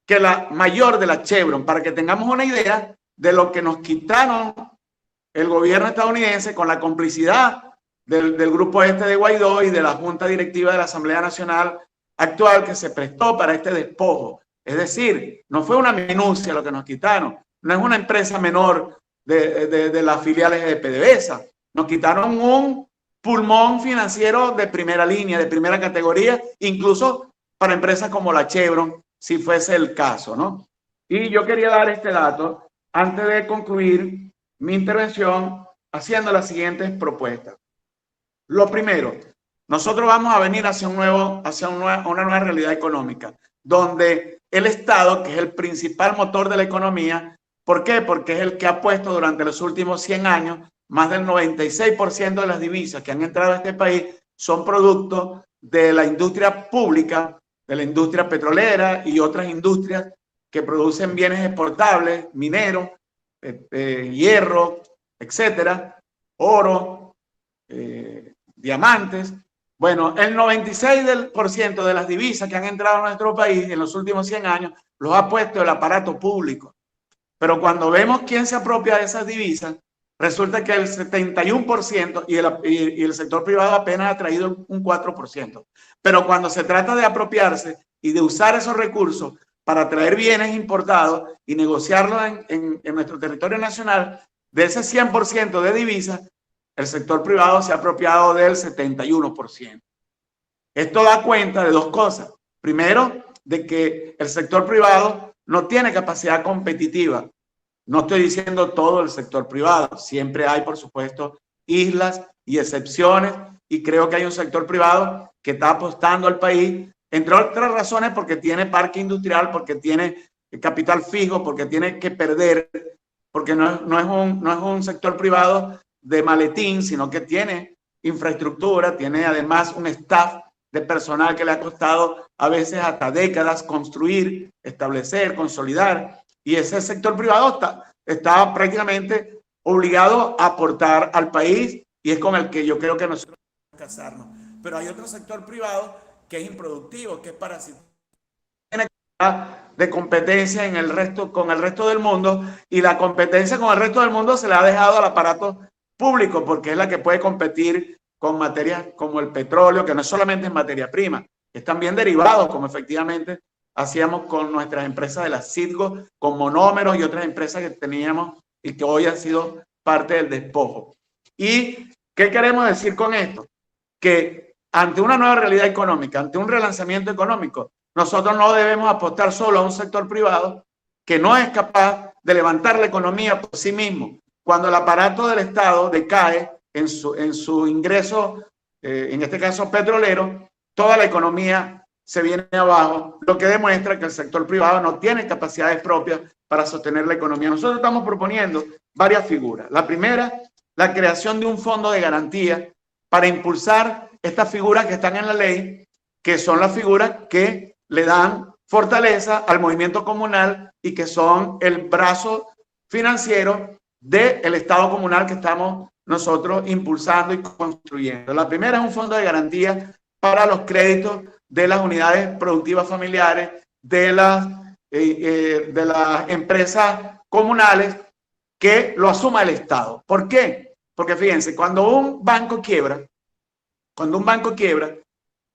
que la mayor de la Chevron, para que tengamos una idea de lo que nos quitaron el gobierno estadounidense con la complicidad del grupo este de Guaidó y de la Junta Directiva de la Asamblea Nacional actual, que se prestó para este despojo. Es decir, no fue una minucia lo que nos quitaron, no es una empresa menor de las filiales de PDVSA. Nos quitaron un pulmón financiero de primera línea, de primera categoría, incluso para empresas como la Chevron, si fuese el caso, ¿no? Y yo quería dar este dato antes de concluir mi intervención haciendo las siguientes propuestas. Lo primero, nosotros vamos a venir hacia una nueva realidad económica, donde el Estado, que es el principal motor de la economía, ¿por qué? Porque es el que ha puesto durante los últimos 100 años más del 96% de las divisas que han entrado a este país son producto de la industria pública, de la industria petrolera y otras industrias que producen bienes exportables, mineros, hierro, etcétera, oro, diamantes. Bueno, el 96% de las divisas que han entrado a nuestro país en los últimos 100 años los ha puesto el aparato público. Pero cuando vemos quién se apropia de esas divisas, resulta que el 71% y el sector privado apenas ha traído un 4%. Pero cuando se trata de apropiarse y de usar esos recursos para traer bienes importados y negociarlos en nuestro territorio nacional, de ese 100% de divisas, el sector privado se ha apropiado del 71%. Esto da cuenta de dos cosas. Primero, de que el sector privado no tiene capacidad competitiva. No estoy diciendo todo el sector privado. Siempre hay, por supuesto, islas y excepciones, y creo que hay un sector privado que está apostando al país, entre otras razones porque tiene parque industrial, porque tiene capital fijo, porque tiene que perder, porque no es un sector privado de maletín, sino que tiene infraestructura, tiene además un staff de personal que le ha costado a veces hasta décadas construir, establecer, consolidar. Y ese sector privado está prácticamente obligado a aportar al país, y es con el que yo creo que nosotros tenemos que casarnos. Pero hay otro sector privado que es improductivo, que es parasitario. Tiene de competencia en el resto, con el resto del mundo, y la competencia con el resto del mundo se le ha dejado al aparato público, porque es la que puede competir con materias como el petróleo, que no solamente es materia prima, es también derivado, como efectivamente hacíamos con nuestras empresas de la Citgo, con monómeros y otras empresas que teníamos y que hoy han sido parte del despojo. ¿Y qué queremos decir con esto? Que ante una nueva realidad económica, ante un relanzamiento económico, nosotros no debemos apostar solo a un sector privado que no es capaz de levantar la economía por sí mismo. Cuando el aparato del Estado decae en su ingreso, en este caso petrolero, toda la economía se viene abajo, lo que demuestra que el sector privado no tiene capacidades propias para sostener la economía. Nosotros estamos proponiendo varias figuras. La primera, la creación de un fondo de garantía para impulsar estas figuras que están en la ley, que son las figuras que le dan fortaleza al movimiento comunal y que son el brazo financiero del Estado comunal que estamos nosotros impulsando y construyendo. La primera es un fondo de garantía para los créditos de las unidades productivas familiares, de las empresas comunales, que lo asuma el Estado. ¿Por qué? Porque fíjense, cuando un banco quiebra,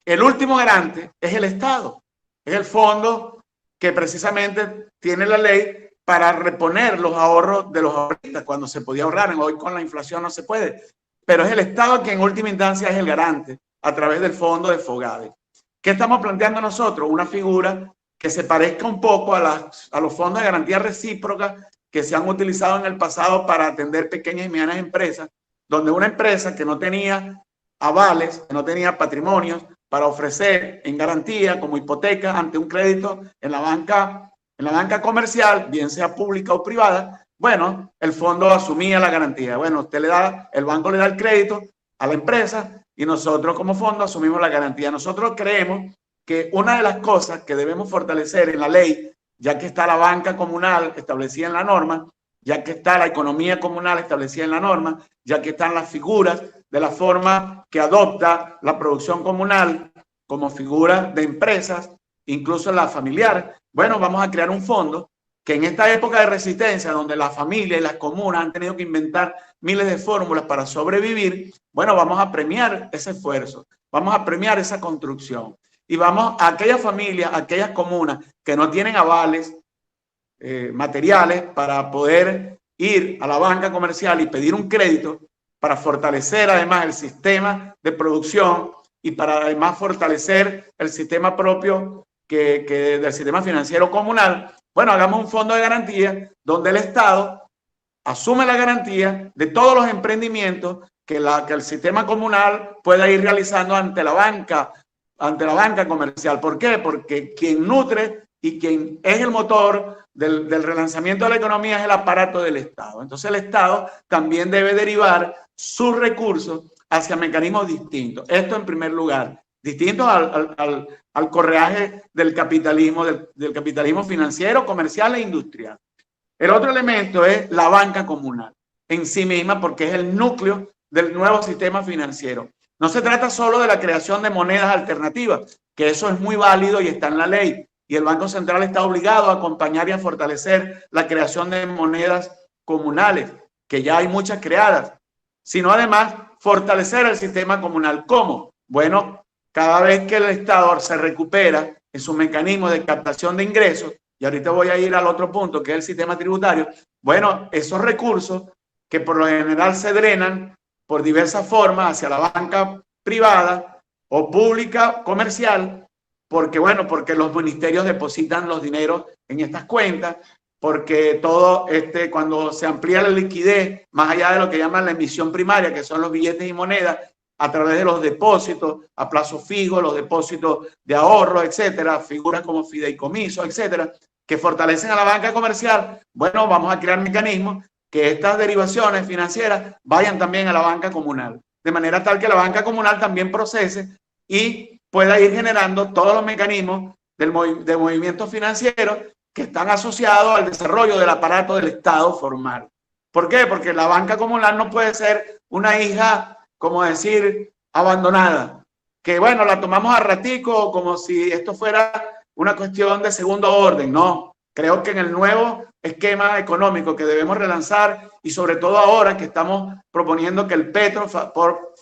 el último garante es el Estado, es el fondo que precisamente tiene la ley para reponer los ahorros de los ahorristas cuando se podía ahorrar. Hoy con la inflación no se puede, pero es el Estado que en última instancia es el garante a través del fondo de FOGADE. ¿Qué estamos planteando nosotros? Una figura que se parezca un poco a los fondos de garantía recíproca que se han utilizado en el pasado para atender pequeñas y medianas empresas, donde una empresa que no tenía avales, que no tenía patrimonios para ofrecer en garantía como hipoteca ante un crédito en la banca comercial, bien sea pública o privada, bueno, el fondo asumía la garantía. Bueno, el banco le da el crédito a la empresa y nosotros como fondo asumimos la garantía. Nosotros creemos que una de las cosas que debemos fortalecer en la ley, ya que está la banca comunal establecida en la norma, ya que está la economía comunal establecida en la norma, ya que están las figuras de la forma que adopta la producción comunal como figura de empresas, incluso la familiar, bueno, vamos a crear un fondo que en esta época de resistencia, donde la familia y las comunas han tenido que inventar miles de fórmulas para sobrevivir, bueno, vamos a premiar ese esfuerzo, vamos a premiar esa construcción. Y vamos a aquellas familias, a aquellas comunas que no tienen avales materiales para poder ir a la banca comercial y pedir un crédito para fortalecer además el sistema de producción y para además fortalecer el sistema propio del sistema financiero comunal. Bueno, hagamos un fondo de garantía donde el Estado asume la garantía de todos los emprendimientos que el sistema comunal pueda ir realizando ante la banca comercial. ¿Por qué? Porque quien nutre y quien es el motor del relanzamiento de la economía es el aparato del Estado. Entonces el Estado también debe derivar sus recursos hacia mecanismos distintos. Esto en primer lugar, distintos al correaje del capitalismo financiero, comercial e industrial. El otro elemento es la banca comunal en sí misma, porque es el núcleo del nuevo sistema financiero. No se trata solo de la creación de monedas alternativas, que eso es muy válido y está en la ley. Y el Banco Central está obligado a acompañar y a fortalecer la creación de monedas comunales, que ya hay muchas creadas, sino además fortalecer el sistema comunal. ¿Cómo? Bueno, cada vez que el Estado se recupera en su mecanismo de captación de ingresos, y ahorita voy a ir al otro punto, que es el sistema tributario, bueno, esos recursos que por lo general se drenan por diversas formas hacia la banca privada o pública comercial, porque los ministerios depositan los dineros en estas cuentas, porque cuando se amplía la liquidez, más allá de lo que llaman la emisión primaria, que son los billetes y monedas, a través de los depósitos a plazo fijo, los depósitos de ahorro, etcétera, figuras como fideicomiso, etcétera, que fortalecen a la banca comercial. Bueno, vamos a crear mecanismos que estas derivaciones financieras vayan también a la banca comunal, de manera tal que la banca comunal también procese y pueda ir generando todos los mecanismos de movimiento financiero que están asociados al desarrollo del aparato del Estado formal. ¿Por qué? Porque la banca comunal no puede ser una hija, como decir, abandonada, que bueno, la tomamos a ratico como si esto fuera una cuestión de segundo orden, no. Creo que en el nuevo esquema económico que debemos relanzar y sobre todo ahora que estamos proponiendo que el petro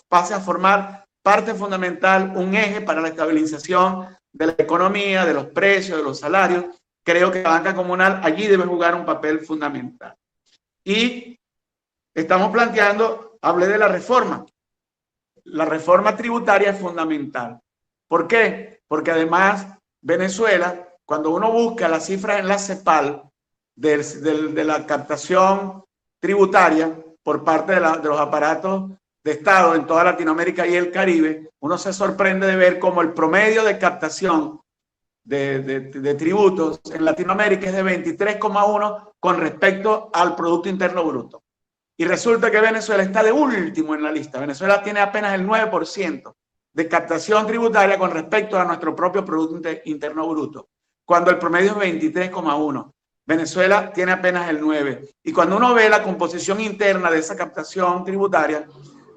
pase a formar parte fundamental, un eje para la estabilización de la economía, de los precios, de los salarios, creo que la banca comunal allí debe jugar un papel fundamental. Y estamos planteando, hablé de la reforma. La reforma tributaria es fundamental. ¿Por qué? Porque además Venezuela, cuando uno busca las cifras en la CEPAL de la captación tributaria por parte de los aparatos de Estado en toda Latinoamérica y el Caribe, uno se sorprende de ver cómo el promedio de captación de tributos en Latinoamérica es de 23,1 con respecto al Producto Interno Bruto. Y resulta que Venezuela está de último en la lista. Venezuela tiene apenas el 9% de captación tributaria con respecto a nuestro propio Producto Interno Bruto, cuando el promedio es 23,1. Venezuela tiene apenas el 9%. Y cuando uno ve la composición interna de esa captación tributaria,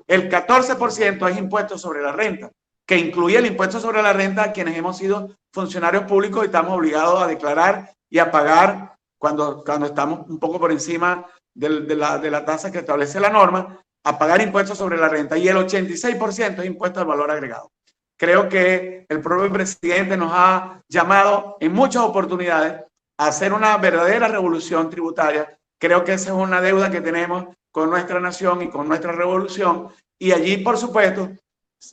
el 14% es impuesto sobre la renta, que incluye el impuesto sobre la renta a quienes hemos sido funcionarios públicos y estamos obligados a declarar y a pagar cuando estamos un poco por encima de la tasa que establece la norma, a pagar impuestos sobre la renta, y el 86% es impuesto al valor agregado. Creo que el propio presidente nos ha llamado en muchas oportunidades a hacer una verdadera revolución tributaria. Creo que esa es una deuda que tenemos con nuestra nación y con nuestra revolución, y allí, por supuesto,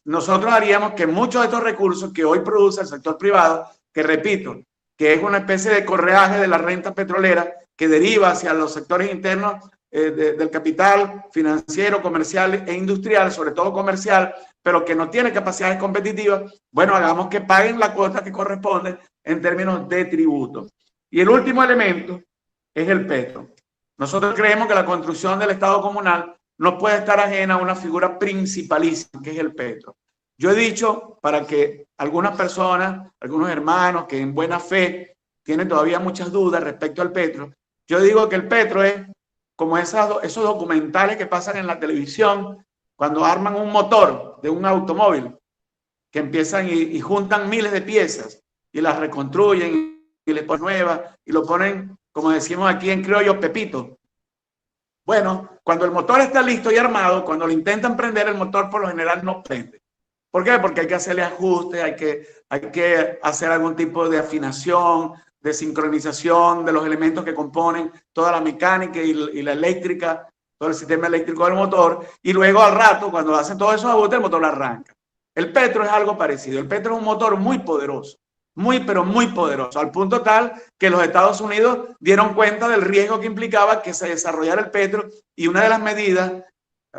nosotros haríamos que muchos de estos recursos que hoy produce el sector privado, que repito, que es una especie de correaje de la renta petrolera que deriva hacia los sectores internos del capital financiero, comercial e industrial, sobre todo comercial, pero que no tiene capacidades competitivas, bueno, hagamos que paguen la cuota que corresponde en términos de tributos. Y el último elemento es el petro. Nosotros creemos que la construcción del Estado comunal no puede estar ajena a una figura principalísima, que es el petro. Yo he dicho, para que algunas personas, algunos hermanos que en buena fe tienen todavía muchas dudas respecto al petro, yo digo que el petro es como esos documentales que pasan en la televisión cuando arman un motor de un automóvil, que empiezan y juntan miles de piezas y las reconstruyen y les ponen nuevas y lo ponen, como decimos aquí en criollo, pepito. Bueno, cuando el motor está listo y armado, cuando lo intentan prender, el motor por lo general no prende. ¿Por qué? Porque hay que hacerle ajustes, hay que hacer algún tipo de afinación, de sincronización de los elementos que componen toda la mecánica y la eléctrica, todo el sistema eléctrico del motor, y luego al rato, cuando hacen todos esos ajustes, el motor arranca. El petro es algo parecido. El petro es un motor muy poderoso, pero muy poderoso, al punto tal que los Estados Unidos dieron cuenta del riesgo que implicaba que se desarrollara el petro, y una de las medidas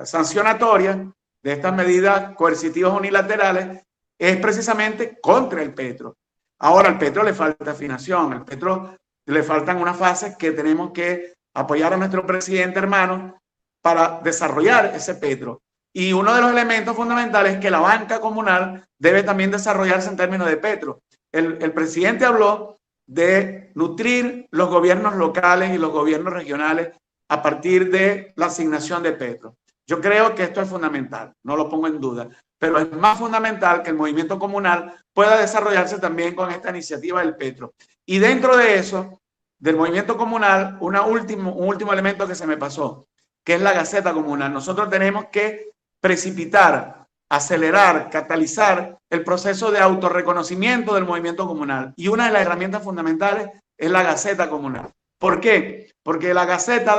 sancionatorias de estas medidas coercitivas unilaterales es precisamente contra el petro. Ahora, al petro le falta afinación, al petro le faltan unas fases que tenemos que apoyar a nuestro presidente hermano para desarrollar ese petro. Y uno de los elementos fundamentales es que la banca comunal debe también desarrollarse en términos de petro. El presidente habló de nutrir los gobiernos locales y los gobiernos regionales a partir de la asignación de petro. Yo creo que esto es fundamental, no lo pongo en duda, pero es más fundamental que el movimiento comunal pueda desarrollarse también con esta iniciativa del petro. Y dentro de eso, del movimiento comunal, un último elemento que se me pasó, que es la Gaceta Comunal. Nosotros tenemos que precipitar, acelerar, catalizar el proceso de autorreconocimiento del movimiento comunal. Y una de las herramientas fundamentales es la Gaceta Comunal. ¿Por qué? Porque la Gaceta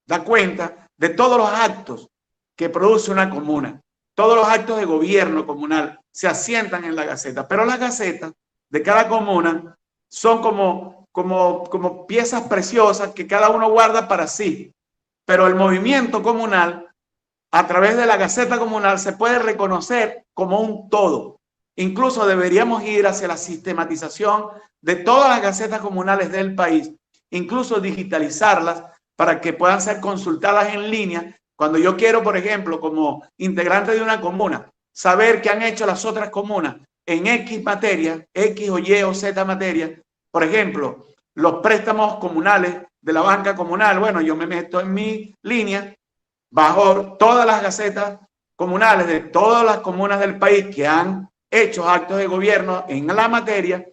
da cuenta de todos los actos que produce una comuna. Todos los actos de gobierno comunal se asientan en la Gaceta, pero las gacetas de cada comuna son como piezas preciosas que cada uno guarda para sí. Pero el movimiento comunal, a través de la Gaceta Comunal, se puede reconocer como un todo. Incluso deberíamos ir hacia la sistematización de todas las gacetas comunales del país, incluso digitalizarlas para que puedan ser consultadas en línea. Cuando yo quiero, por ejemplo, como integrante de una comuna, saber qué han hecho las otras comunas en X materia, X o Y o Z materia, por ejemplo, los préstamos comunales de la banca comunal, bueno, yo me meto en mi línea, bajo todas las gacetas comunales de todas las comunas del país que han hecho actos de gobierno en la materia,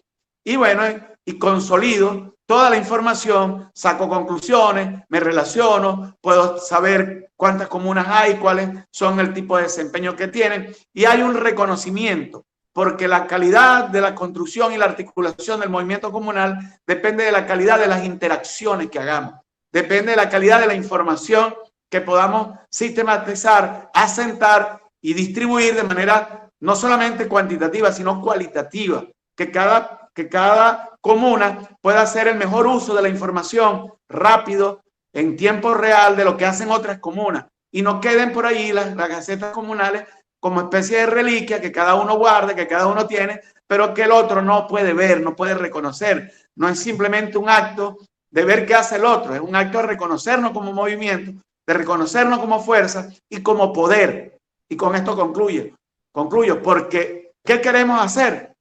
y bueno, y consolido toda la información, saco conclusiones, me relaciono, puedo saber cuántas comunas hay, cuáles son el tipo de desempeño que tienen, y hay un reconocimiento, porque la calidad de la construcción y la articulación del movimiento comunal depende de la calidad de las interacciones que hagamos, depende de la calidad de la información que podamos sistematizar, asentar y distribuir de manera no solamente cuantitativa, sino cualitativa, que cada comuna pueda hacer el mejor uso de la información rápido, en tiempo real, de lo que hacen otras comunas, y no queden por ahí las gacetas comunales como especie de reliquia que cada uno guarda, que cada uno tiene, pero que el otro no puede ver, no puede reconocer. No es simplemente un acto de ver qué hace el otro, es un acto de reconocernos como movimiento, de reconocernos como fuerza y como poder. Y con esto concluyo, porque ¿qué queremos hacer?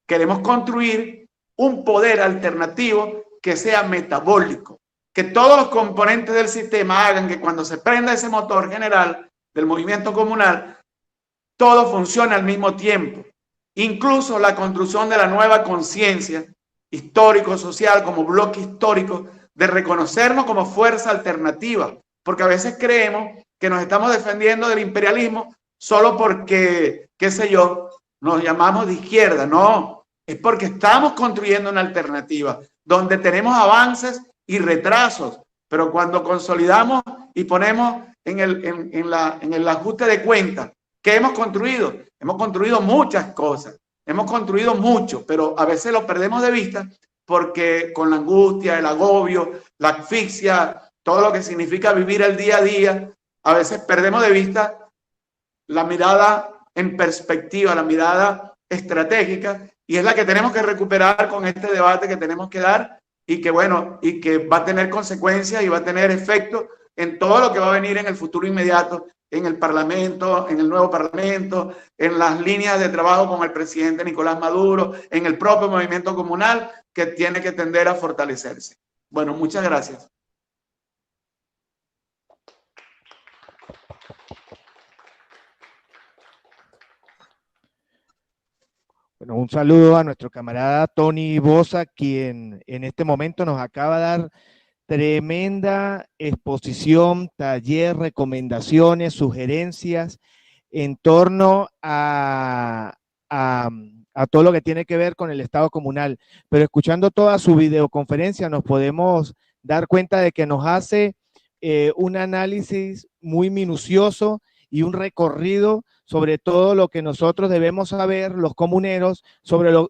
Queremos construir un poder alternativo que sea metabólico, que todos los componentes del sistema hagan que cuando se prenda ese motor general del movimiento comunal, todo funcione al mismo tiempo. Incluso la construcción de la nueva conciencia histórico-social como bloque histórico de reconocernos como fuerza alternativa, porque a veces creemos que nos estamos defendiendo del imperialismo solo porque, qué sé yo, nos llamamos de izquierda. No, es porque estamos construyendo una alternativa donde tenemos avances y retrasos, pero cuando consolidamos y ponemos en el ajuste de cuentas, ¿qué hemos construido? Hemos construido muchas cosas, hemos construido mucho, pero a veces lo perdemos de vista porque con la angustia, el agobio, la asfixia, todo lo que significa vivir el día a día, a veces perdemos de vista la mirada en perspectiva, la mirada estratégica, y es la que tenemos que recuperar con este debate que tenemos que dar y que, bueno, y que va a tener consecuencias y va a tener efecto en todo lo que va a venir en el futuro inmediato, en el Parlamento, en el nuevo Parlamento, en las líneas de trabajo con el presidente Nicolás Maduro, en el propio movimiento comunal que tiene que tender a fortalecerse. Bueno, muchas gracias. Bueno, un saludo a nuestro camarada Tony Boza, quien en este momento nos acaba de dar tremenda exposición, taller, recomendaciones, sugerencias en torno a todo lo que tiene que ver con el Estado comunal. Pero escuchando toda su videoconferencia nos podemos dar cuenta de que nos hace un análisis muy minucioso y un recorrido sobre todo lo que nosotros debemos saber, los comuneros,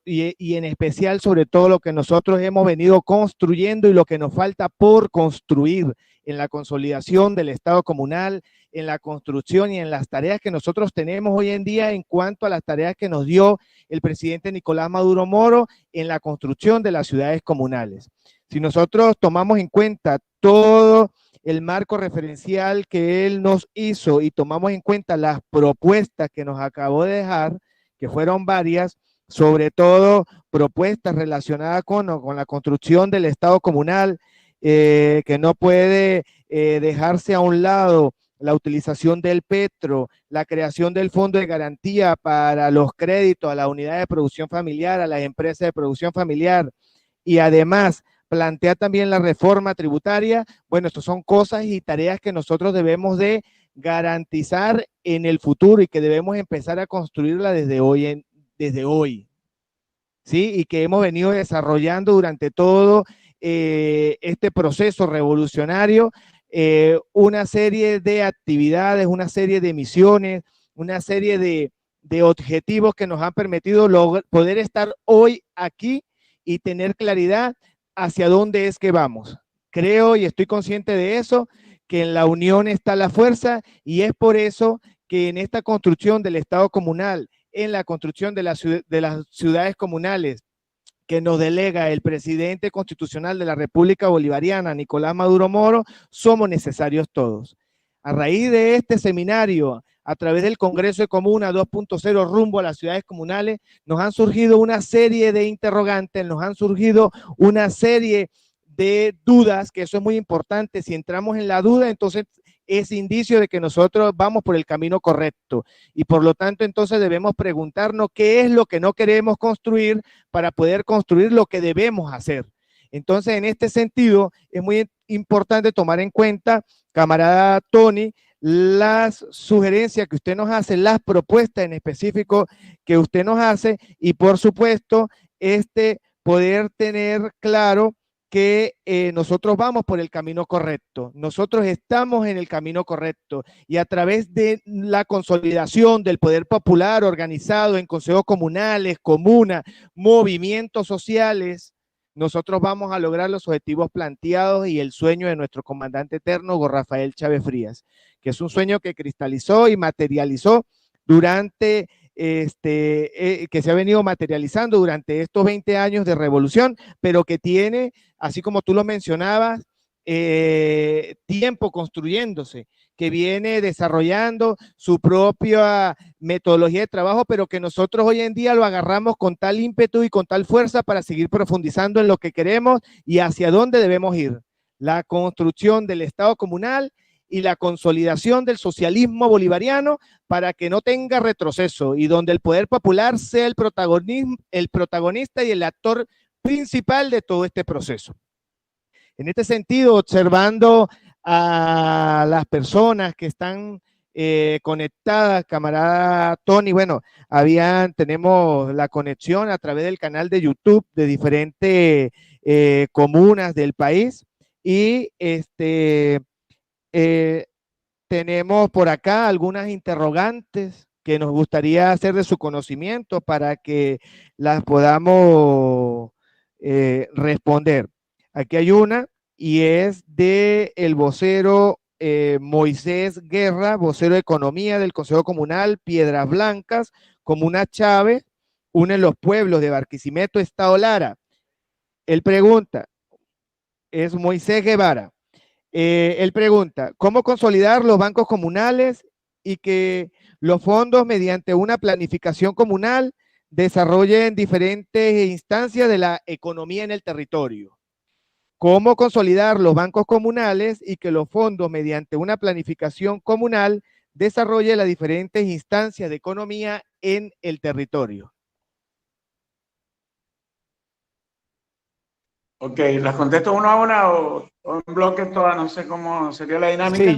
y en especial sobre todo lo que nosotros hemos venido construyendo y lo que nos falta por construir en la consolidación del Estado comunal, en la construcción y en las tareas que nosotros tenemos hoy en día en cuanto a las tareas que nos dio el presidente Nicolás Maduro Moro en la construcción de las ciudades comunales. Si nosotros tomamos en cuenta todo el marco referencial que él nos hizo y tomamos en cuenta las propuestas que nos acabó de dejar, que fueron varias, sobre todo propuestas relacionadas con la construcción del Estado comunal, que no puede dejarse a un lado la utilización del Petro, la creación del Fondo de Garantía para los créditos a la unidad de producción familiar, a las empresas de producción familiar, y además plantea también la reforma tributaria. Bueno, estas son cosas y tareas que nosotros debemos de garantizar en el futuro y que debemos empezar a construirla desde hoy, ¿sí? Y que hemos venido desarrollando durante todo este proceso revolucionario, una serie de actividades, una serie de misiones, una serie de objetivos que nos han permitido poder estar hoy aquí y tener claridad hacia dónde es que vamos. Creo y estoy consciente de eso, que en la unión está la fuerza, y es por eso que en esta construcción del Estado comunal, en la construcción de las ciudades comunales, que nos delega el presidente constitucional de la República Bolivariana, Nicolás Maduro Moro, somos necesarios todos. A raíz de este seminario, a través del Congreso de Comuna 2.0 rumbo a las ciudades comunales, nos han surgido una serie de interrogantes, nos han surgido una serie de dudas, que eso es muy importante. Si entramos en la duda, entonces es indicio de que nosotros vamos por el camino correcto. Y por lo tanto, entonces debemos preguntarnos qué es lo que no queremos construir para poder construir lo que debemos hacer. Entonces, en este sentido, es muy importante tomar en cuenta, camarada Tony, las sugerencias que usted nos hace, las propuestas en específico que usted nos hace y, por supuesto, poder tener claro que nosotros vamos por el camino correcto, nosotros estamos en el camino correcto y a través de la consolidación del poder popular organizado en consejos comunales, comunas, movimientos sociales, nosotros vamos a lograr los objetivos planteados y el sueño de nuestro comandante eterno, Hugo Rafael Chávez Frías, que es un sueño que cristalizó y materializó durante que se ha venido materializando durante estos 20 años de revolución, pero que tiene, así como tú lo mencionabas, tiempo construyéndose, que viene desarrollando su propia metodología de trabajo, pero que nosotros hoy en día lo agarramos con tal ímpetu y con tal fuerza para seguir profundizando en lo que queremos y hacia dónde debemos ir. La construcción del Estado comunal y la consolidación del socialismo bolivariano para que no tenga retroceso y donde el poder popular sea el protagonista y el actor principal de todo este proceso. En este sentido, observando a las personas que están conectadas, camarada Tony, bueno, tenemos la conexión a través del canal de YouTube de diferentes comunas del país y tenemos por acá algunas interrogantes que nos gustaría hacer de su conocimiento para que las podamos responder. Aquí hay una y es de el vocero Moisés Guerra, vocero de Economía del Consejo Comunal Piedras Blancas, Comuna Chávez, unen los pueblos de Barquisimeto, Estado Lara. Él pregunta, es Moisés Guevara. Él pregunta, ¿cómo consolidar los bancos comunales y que los fondos mediante una planificación comunal desarrollen diferentes instancias de la economía en el territorio? ¿Cómo consolidar los bancos comunales y que los fondos mediante una planificación comunal desarrollen las diferentes instancias de economía en el territorio? Ok, ¿las contesto una a una o en bloque todas? No sé cómo sería la dinámica. Sí,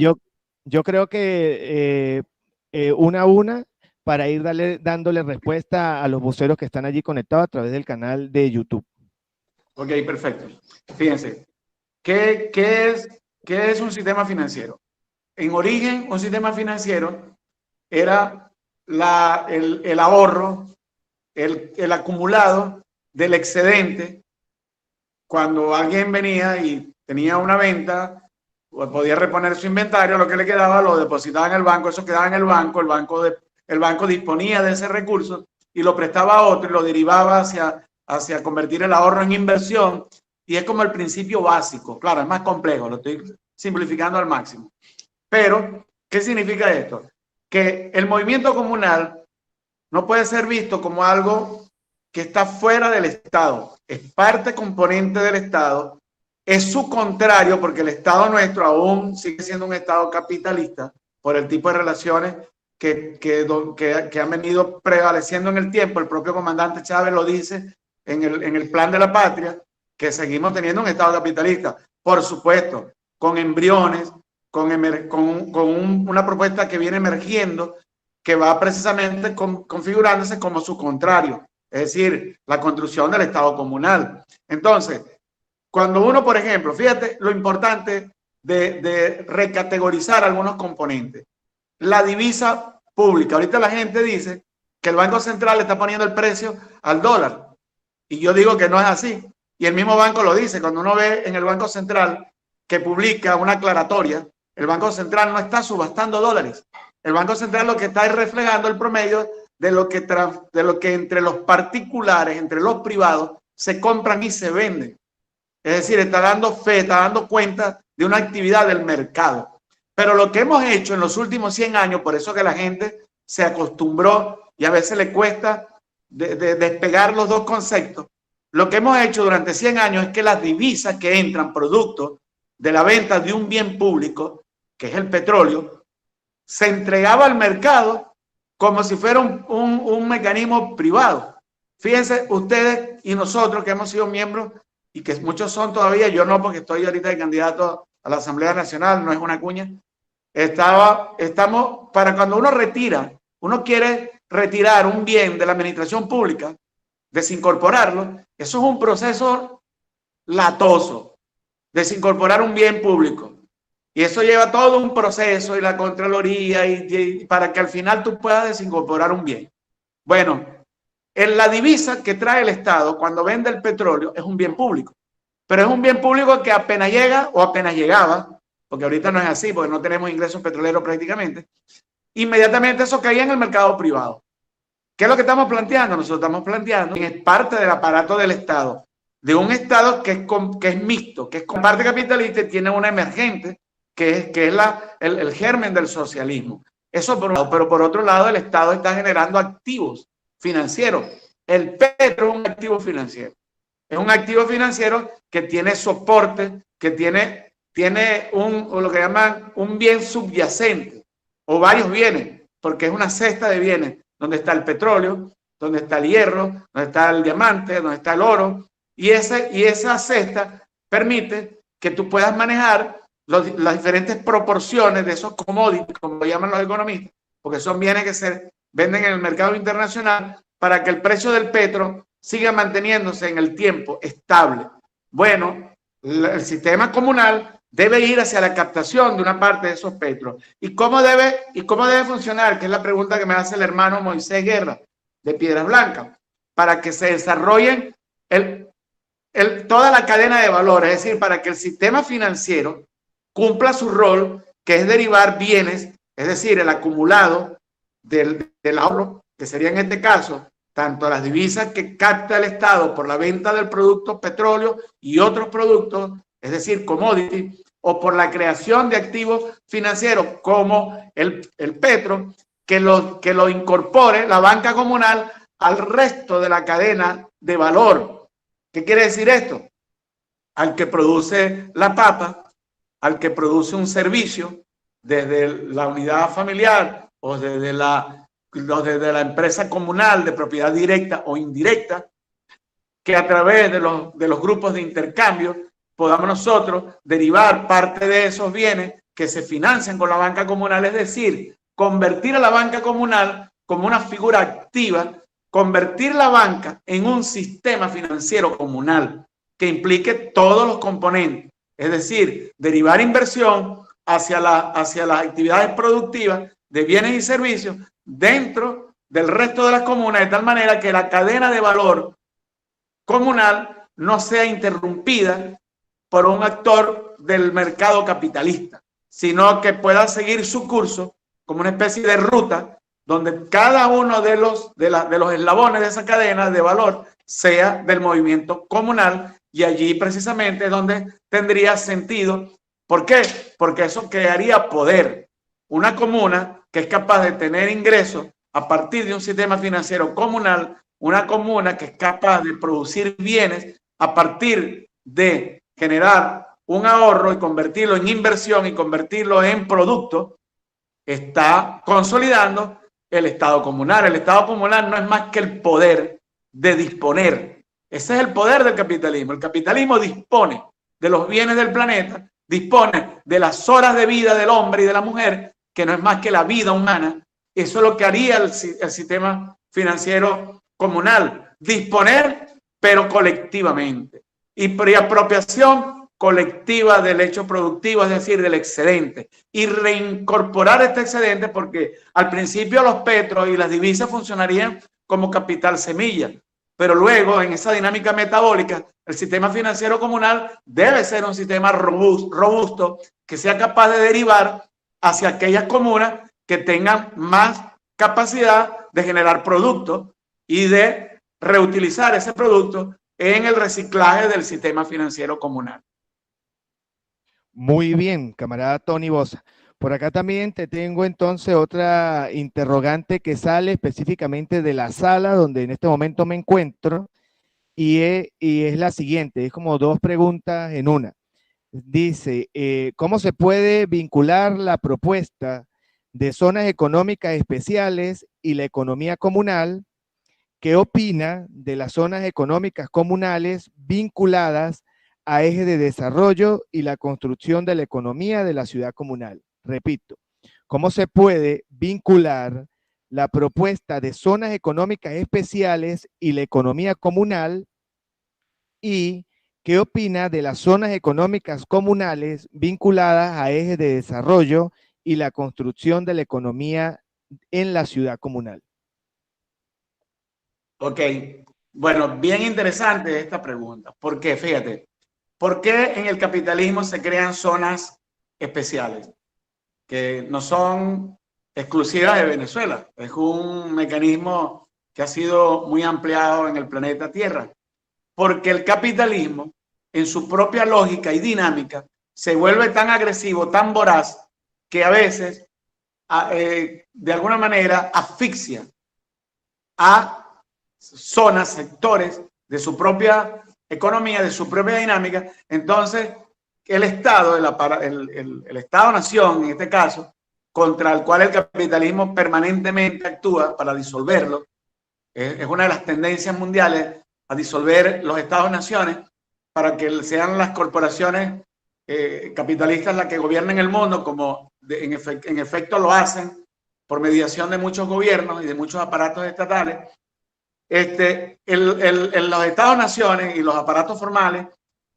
yo creo que una a una para ir dándole respuesta a los voceros que están allí conectados a través del canal de YouTube. Ok, perfecto. Fíjense, ¿qué es un sistema financiero? En origen, un sistema financiero era el ahorro, el acumulado del excedente. Cuando alguien venía y tenía una venta, o podía reponer su inventario, lo que le quedaba lo depositaba en el banco, eso quedaba en el banco, el banco disponía de ese recurso y lo prestaba a otro y lo derivaba hacia convertir el ahorro en inversión, y es como el principio básico. Claro, es más complejo, lo estoy simplificando al máximo. Pero, ¿qué significa esto? Que el movimiento comunal no puede ser visto como algo que está fuera del Estado, es parte componente del Estado, es su contrario, porque el Estado nuestro aún sigue siendo un Estado capitalista por el tipo de relaciones que han venido prevaleciendo en el tiempo. El propio comandante Chávez lo dice en el Plan de la Patria, que seguimos teniendo un Estado capitalista, por supuesto, con embriones, con una propuesta que viene emergiendo, que va precisamente configurándose como su contrario, es decir, la construcción del Estado comunal. Entonces, cuando uno, por ejemplo, fíjate lo importante de recategorizar algunos componentes. La divisa pública. Ahorita la gente dice que el Banco Central le está poniendo el precio al dólar. Y yo digo que no es así. Y el mismo banco lo dice. Cuando uno ve en el Banco Central que publica una aclaratoria, el Banco Central no está subastando dólares. El Banco Central lo que está es reflejando el promedio de lo que entre los particulares, entre los privados, se compran y se venden. Es decir, está dando fe, está dando cuenta de una actividad del mercado. Pero lo que hemos hecho en los últimos 100 años, por eso que la gente se acostumbró y a veces le cuesta despegar los dos conceptos, lo que hemos hecho durante 100 años es que las divisas que entran producto de la venta de un bien público que es el petróleo, se entregaba al mercado como si fuera un mecanismo privado. Fíjense ustedes y nosotros que hemos sido miembros y que muchos son todavía, yo no porque estoy ahorita de candidato a la Asamblea Nacional, no es una cuña, estamos, para cuando uno retira, uno quiere retirar un bien de la administración pública, desincorporarlo, eso es un proceso latoso, desincorporar un bien público. Y eso lleva todo un proceso y la Contraloría y para que al final tú puedas desincorporar un bien. Bueno, en la divisa que trae el Estado cuando vende el petróleo es un bien público, pero es un bien público que apenas llega o apenas llegaba, porque ahorita no es así, porque no tenemos ingresos petroleros prácticamente, inmediatamente eso caía en el mercado privado. ¿Qué es lo que estamos planteando? Nosotros estamos planteando que es parte del aparato del Estado, de un Estado que es mixto, que es con parte capitalista y tiene una emergente, que es el germen del socialismo. Eso por un lado, pero por otro lado el Estado está generando activos financieros. El petro es un activo financiero. Es un activo financiero que tiene soporte, que tiene lo que llaman un bien subyacente o varios bienes, porque es una cesta de bienes donde está el petróleo, donde está el hierro, donde está el diamante, donde está el oro, y esa cesta permite que tú puedas manejar las diferentes proporciones de esos commodities, como lo llaman los economistas, porque son bienes que se venden en el mercado internacional para que el precio del petro siga manteniéndose en el tiempo estable. Bueno, el sistema comunal debe ir hacia la captación de una parte de esos petros. ¿Y cómo debe funcionar? Que es la pregunta que me hace el hermano Moisés Guerra de Piedras Blancas, para que se desarrollen toda la cadena de valor, es decir, para que el sistema financiero cumpla su rol, que es derivar bienes, es decir, el acumulado del ahorro, que sería en este caso tanto las divisas que capta el Estado por la venta del producto petróleo y otros productos, es decir, commodity, o por la creación de activos financieros como el petro, que lo incorpore la banca comunal al resto de la cadena de valor. ¿Qué quiere decir esto? Al que produce la papa, al que produce un servicio desde la unidad familiar o desde la empresa comunal de propiedad directa o indirecta, que a través de los grupos de intercambio podamos nosotros derivar parte de esos bienes que se financian con la banca comunal, es decir, convertir a la banca comunal como una figura activa, convertir la banca en un sistema financiero comunal que implique todos los componentes, es decir, derivar inversión hacia las actividades productivas de bienes y servicios dentro del resto de las comunas, de tal manera que la cadena de valor comunal no sea interrumpida por un actor del mercado capitalista, sino que pueda seguir su curso como una especie de ruta donde cada uno de los eslabones de esa cadena de valor sea del movimiento comunal, y allí precisamente es donde tendría sentido. ¿Por qué? Porque eso crearía poder. Una comuna que es capaz de tener ingresos a partir de un sistema financiero comunal, una comuna que es capaz de producir bienes a partir de generar un ahorro y convertirlo en inversión y convertirlo en producto, está consolidando el Estado comunal. El Estado comunal no es más que el poder de disponer. Ese es el poder del capitalismo. El capitalismo dispone de los bienes del planeta, dispone de las horas de vida del hombre y de la mujer, que no es más que la vida humana. Eso es lo que haría el sistema financiero comunal. Disponer, pero colectivamente. Y apropiación colectiva del hecho productivo, es decir, del excedente. Y reincorporar este excedente, porque al principio los petros y las divisas funcionarían como capital semilla. Pero luego, en esa dinámica metabólica, el sistema financiero comunal debe ser un sistema robusto que sea capaz de derivar hacia aquellas comunas que tengan más capacidad de generar productos y de reutilizar ese producto en el reciclaje del sistema financiero comunal. Muy bien, camarada Tony Boza. Por acá también te tengo entonces otra interrogante que sale específicamente de la sala donde en este momento me encuentro, y es la siguiente, es como dos preguntas en una. Dice, ¿cómo se puede vincular la propuesta de zonas económicas especiales y la economía comunal? ¿Qué opina de las zonas económicas comunales vinculadas a ejes de desarrollo y la construcción de la economía de la ciudad comunal? Repito, ¿cómo se puede vincular la propuesta de zonas económicas especiales y la economía comunal? ¿Y qué opina de las zonas económicas comunales vinculadas a ejes de desarrollo y la construcción de la economía en la ciudad comunal? Ok, bueno, bien interesante esta pregunta. ¿Por qué? Fíjate, ¿por qué en el capitalismo se crean zonas especiales que no son exclusivas de Venezuela? Es un mecanismo que ha sido muy ampliado en el planeta Tierra, porque el capitalismo, en su propia lógica y dinámica, se vuelve tan agresivo, tan voraz, que a veces, de alguna manera, asfixia a zonas, sectores de su propia economía, de su propia dinámica. Entonces, el Estado, el Estado-nación, en este caso, contra el cual el capitalismo permanentemente actúa para disolverlo, es una de las tendencias mundiales a disolver los Estados-naciones para que sean las corporaciones capitalistas las que gobiernen el mundo, como en efecto lo hacen por mediación de muchos gobiernos y de muchos aparatos estatales. Los Estados-naciones y los aparatos formales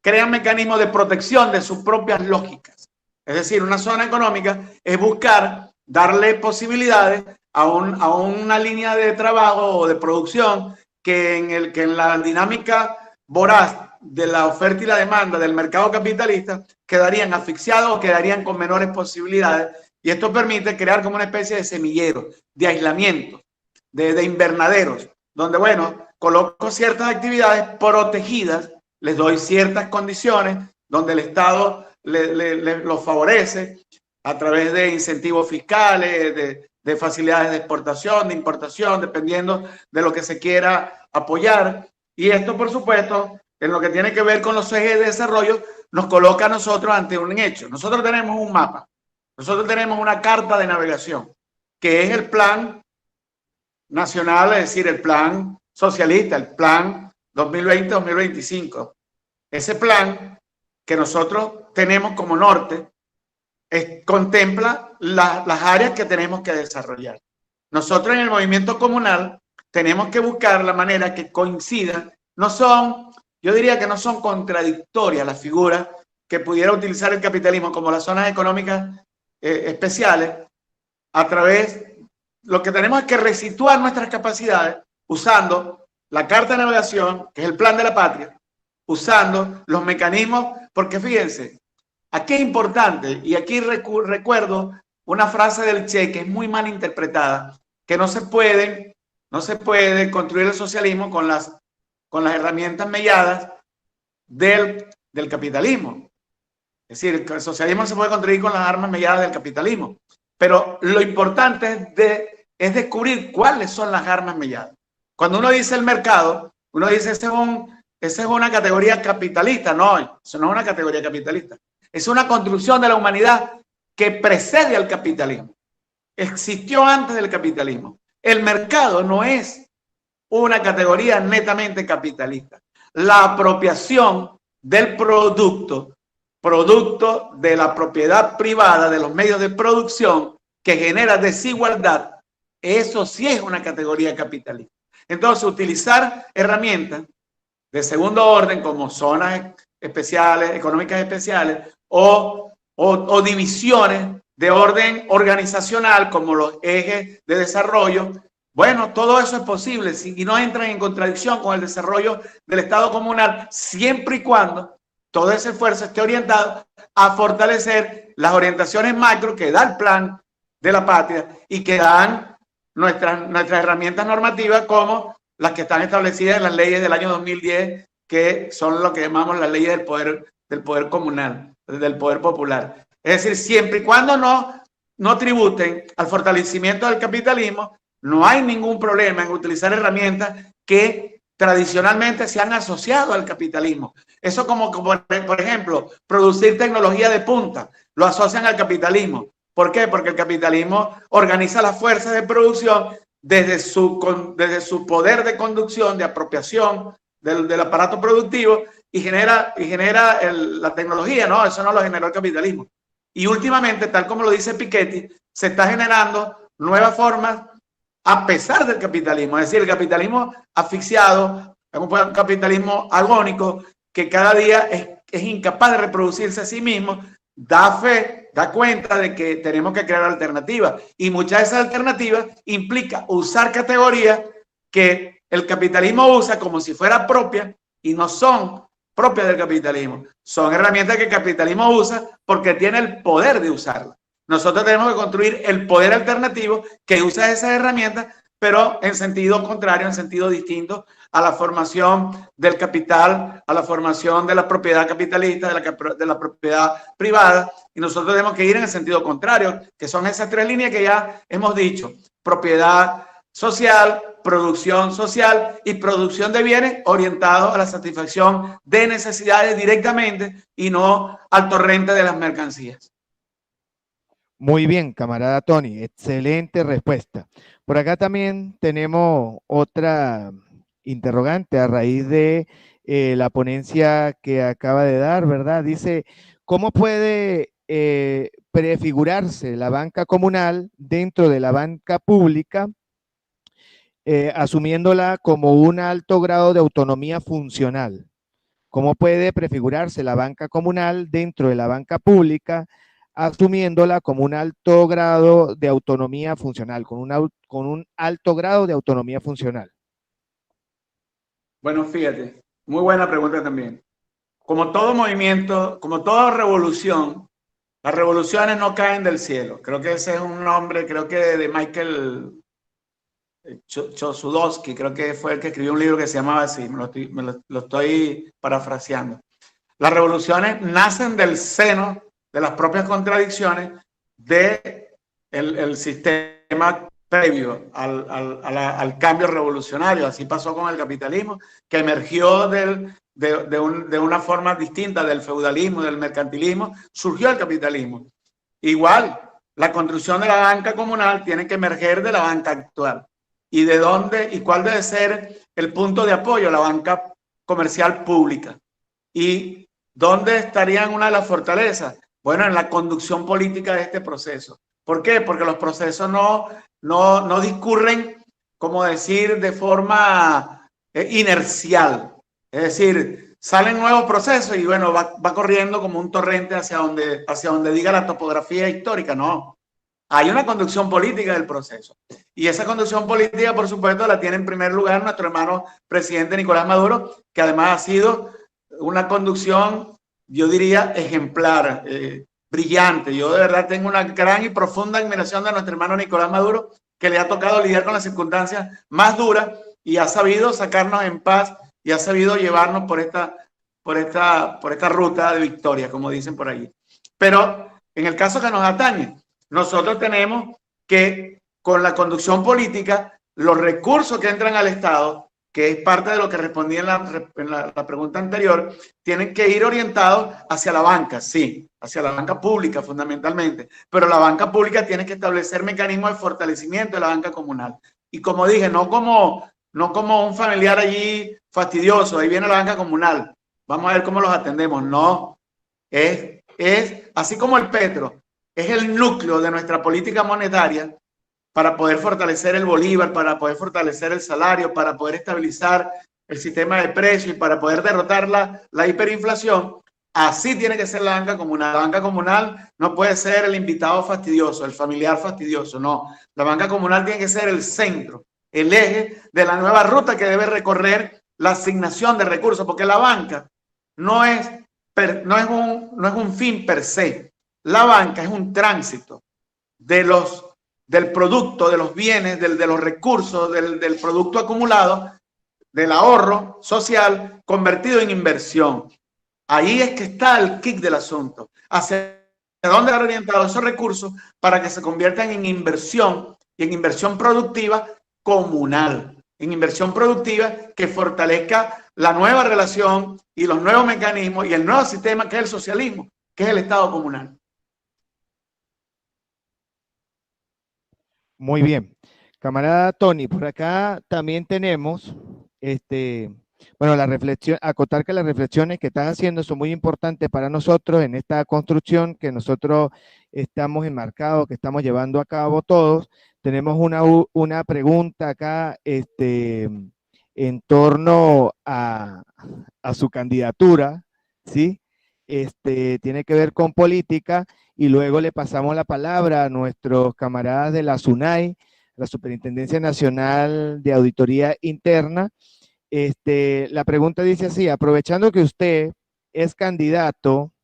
crean mecanismos de protección de sus propias lógicas. Es decir, una zona económica es buscar darle posibilidades a una línea de trabajo o de producción que en la dinámica voraz de la oferta y la demanda del mercado capitalista quedarían asfixiados o quedarían con menores posibilidades. Y esto permite crear como una especie de semillero, de aislamiento, de invernaderos, donde, bueno, coloco ciertas actividades protegidas, les doy ciertas condiciones, donde el Estado los favorece a través de incentivos fiscales, de facilidades de exportación, de importación, dependiendo de lo que se quiera apoyar. Y esto, por supuesto, en lo que tiene que ver con los ejes de desarrollo, nos coloca a nosotros ante un hecho. Nosotros tenemos un mapa, nosotros tenemos una carta de navegación, que es el plan nacional, es decir, el plan socialista, el plan 2020-2025. Ese plan que nosotros tenemos como norte contempla las áreas que tenemos que desarrollar. Nosotros en el movimiento comunal tenemos que buscar la manera que coincidan. No son, yo diría que no son contradictorias las figuras que pudiera utilizar el capitalismo como las zonas económicas especiales. A través, lo que tenemos es que resituar nuestras capacidades usando la carta de navegación, que es el plan de la patria, usando los mecanismos, porque fíjense, aquí es importante, y aquí recuerdo una frase del Che que es muy mal interpretada, que no se puede construir el socialismo con las herramientas melladas del capitalismo. Es decir, el socialismo se puede construir con las armas melladas del capitalismo, pero lo importante es descubrir cuáles son las armas melladas. Cuando uno dice el mercado, uno dice esa es una categoría capitalista. No, eso no es una categoría capitalista. Es una construcción de la humanidad que precede al capitalismo. Existió antes del capitalismo. El mercado no es una categoría netamente capitalista. La apropiación del producto de la propiedad privada, de los medios de producción, que genera desigualdad, eso sí es una categoría capitalista. Entonces, utilizar herramientas de segundo orden como zonas especiales, económicas especiales, o divisiones de orden organizacional como los ejes de desarrollo, bueno, todo eso es posible y no entran en contradicción con el desarrollo del Estado comunal, siempre y cuando todo ese esfuerzo esté orientado a fortalecer las orientaciones macro que da el plan de la patria y que dan nuestras herramientas normativas, como las que están establecidas en las leyes del año 2010, que son lo que llamamos las leyes del poder comunal, del poder popular. Es decir, siempre y cuando no tributen al fortalecimiento del capitalismo, no hay ningún problema en utilizar herramientas que tradicionalmente se han asociado al capitalismo. Eso como por ejemplo, producir tecnología de punta, lo asocian al capitalismo. ¿Por qué? Porque el capitalismo organiza las fuerzas de producción desde su poder de conducción, de apropiación del aparato productivo y genera la tecnología, ¿no? Eso no lo generó el capitalismo. Y últimamente, tal como lo dice Piketty, se está generando nuevas formas a pesar del capitalismo. Es decir, el capitalismo asfixiado, un capitalismo agónico que cada día es incapaz de reproducirse a sí mismo, da cuenta de que tenemos que crear alternativas. Y muchas de esas alternativas implica usar categorías que el capitalismo usa como si fuera propia y no son propias del capitalismo. Son herramientas que el capitalismo usa porque tiene el poder de usarlas. Nosotros tenemos que construir el poder alternativo que usa esas herramientas, pero en sentido contrario, en sentido distinto a la formación del capital, a la formación de la propiedad capitalista, de la propiedad privada. Y nosotros tenemos que ir en el sentido contrario, que son esas tres líneas que ya hemos dicho: propiedad social, producción social y producción de bienes orientados a la satisfacción de necesidades directamente y no al torrente de las mercancías. Muy bien, camarada Tony, excelente respuesta. Por acá también tenemos otra interrogante a raíz de la ponencia que acaba de dar, ¿verdad? Dice, ¿cómo puede prefigurarse la banca comunal dentro de la banca pública, asumiéndola como un alto grado de autonomía funcional? ¿Cómo puede prefigurarse la banca comunal dentro de la banca pública, asumiéndola como un alto grado de autonomía funcional, con un alto grado de autonomía funcional? Bueno, fíjate, muy buena pregunta también. Como todo movimiento, como toda revolución, las revoluciones no caen del cielo. Creo que ese es un nombre, creo que de Michael Chossudovsky, creo que fue el que escribió un libro que se llamaba así, lo estoy parafraseando. Las revoluciones nacen del seno de las propias contradicciones del sistema previo al cambio revolucionario. Así pasó con el capitalismo, que emergió de una forma distinta del feudalismo, del mercantilismo, surgió el capitalismo. Igual, la construcción de la banca comunal tiene que emerger de la banca actual. ¿Y de dónde y cuál debe ser el punto de apoyo? La banca comercial pública. ¿Y dónde estarían una de las fortalezas? Bueno, en la conducción política de este proceso. ¿Por qué? Porque los procesos no discurren, como decir, de forma inercial. Es decir, salen nuevos procesos y bueno, va corriendo como un torrente hacia donde diga la topografía histórica. No. Hay una conducción política del proceso. Y esa conducción política, por supuesto, la tiene en primer lugar nuestro hermano presidente Nicolás Maduro, que además ha sido una conducción, yo diría, ejemplar, brillante. Yo de verdad tengo una gran y profunda admiración de nuestro hermano Nicolás Maduro, que le ha tocado lidiar con las circunstancias más duras y ha sabido sacarnos en paz y ha sabido llevarnos por esta ruta de victoria, como dicen por ahí. Pero en el caso que nos atañe, nosotros tenemos que, con la conducción política, los recursos que entran al Estado, que es parte de lo que respondí en la pregunta anterior, tienen que ir orientados hacia la banca, sí, hacia la banca pública fundamentalmente, pero la banca pública tiene que establecer mecanismos de fortalecimiento de la banca comunal. Y como dije, no como un familiar allí fastidioso, ahí viene la banca comunal, vamos a ver cómo los atendemos. No, es así como el petro, es el núcleo de nuestra política monetaria para poder fortalecer el bolívar, para poder fortalecer el salario, para poder estabilizar el sistema de precios y para poder derrotar la hiperinflación. Así tiene que ser la banca comunal. La banca comunal no puede ser el invitado fastidioso, el familiar fastidioso, no. La banca comunal tiene que ser el centro, el eje de la nueva ruta que debe recorrer la asignación de recursos, porque la banca no es un fin per se. La banca es un tránsito del producto, de los bienes, de los recursos, del producto acumulado, del ahorro social convertido en inversión. Ahí es que está el kick del asunto. ¿Hacia dónde van orientados esos recursos para que se conviertan en inversión y en inversión productiva comunal? en inversión productiva que fortalezca la nueva relación y los nuevos mecanismos y el nuevo sistema que es el socialismo, que es el Estado comunal. Muy bien. Camarada Tony, por acá también tenemos, bueno, la reflexión, acotar que las reflexiones que estás haciendo son muy importantes para nosotros en esta construcción que nosotros estamos enmarcados, que estamos llevando a cabo todos. Tenemos una pregunta acá, en torno a su candidatura, ¿sí? Tiene que ver con política y luego le pasamos la palabra a nuestros camaradas de la SUNAI, la Superintendencia Nacional de Auditoría Interna. La pregunta dice así: aprovechando que usted es candidato,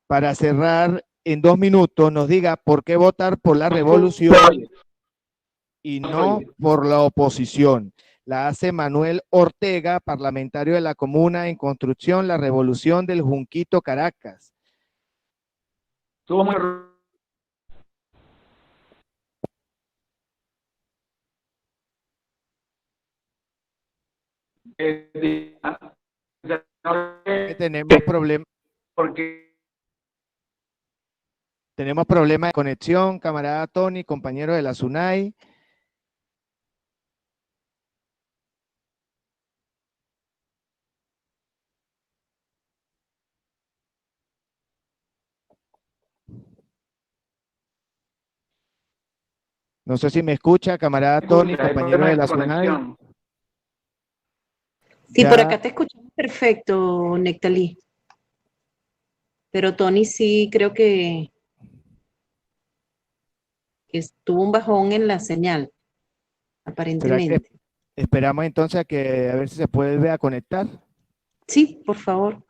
para cerrar en 2 minutos, nos diga por qué votar por la revolución y no por la oposición. La hace Manuel Ortega, parlamentario de la Comuna en Construcción, La Revolución del Junquito, Caracas. Estuvo muy... Tenemos problemas. Porque Tenemos problemas de conexión, camarada Tony, compañero de la SUNAI. No sé si me escucha, camarada Tony, compañero de la SUNAI. Sí, Ya. por acá te escuchamos perfecto, Nectalí. Pero Tony sí creo que tuvo un bajón en la señal, aparentemente. Esperamos entonces a ver si se vuelve a conectar. Sí, por favor.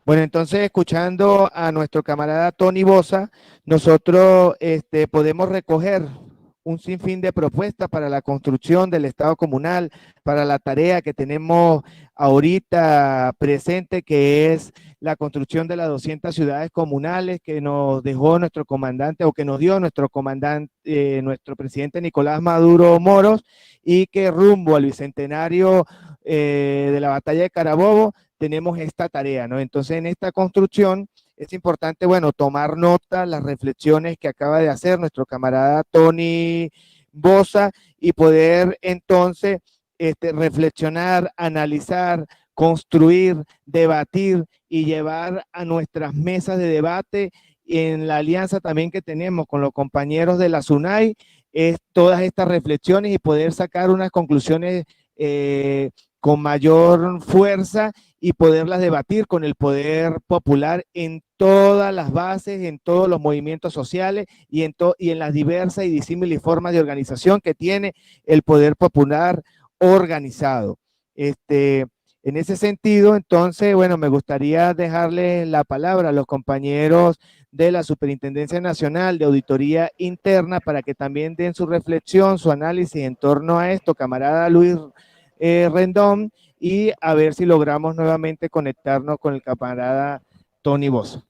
Bueno, entonces, escuchando a nuestro camarada Tony Bosa, nosotros podemos recoger un sinfín de propuestas para la construcción del Estado comunal, para la tarea que tenemos ahorita presente, que es la construcción de las 200 ciudades comunales que nos dejó nuestro comandante, o que nos dio nuestro comandante, nuestro presidente Nicolás Maduro Moros, y que rumbo al bicentenario de la batalla de Carabobo tenemos esta tarea, ¿no? Entonces, en esta construcción es importante, bueno, tomar nota, las reflexiones que acaba de hacer nuestro camarada Tony Bosa, y poder entonces reflexionar, analizar, construir, debatir y llevar a nuestras mesas de debate, en la alianza también que tenemos con los compañeros de la SUNAI, es todas estas reflexiones y poder sacar unas conclusiones con mayor fuerza y poderlas debatir con el poder popular en todas las bases, en todos los movimientos sociales y en las diversas y disímiles formas de organización que tiene el poder popular organizado. En ese sentido, entonces, bueno, me gustaría dejarle la palabra a los compañeros de la Superintendencia Nacional de Auditoría Interna para que también den su reflexión, su análisis en torno a esto, camarada Luis Rendón, y a ver si logramos nuevamente conectarnos con el camarada Tony Bosa.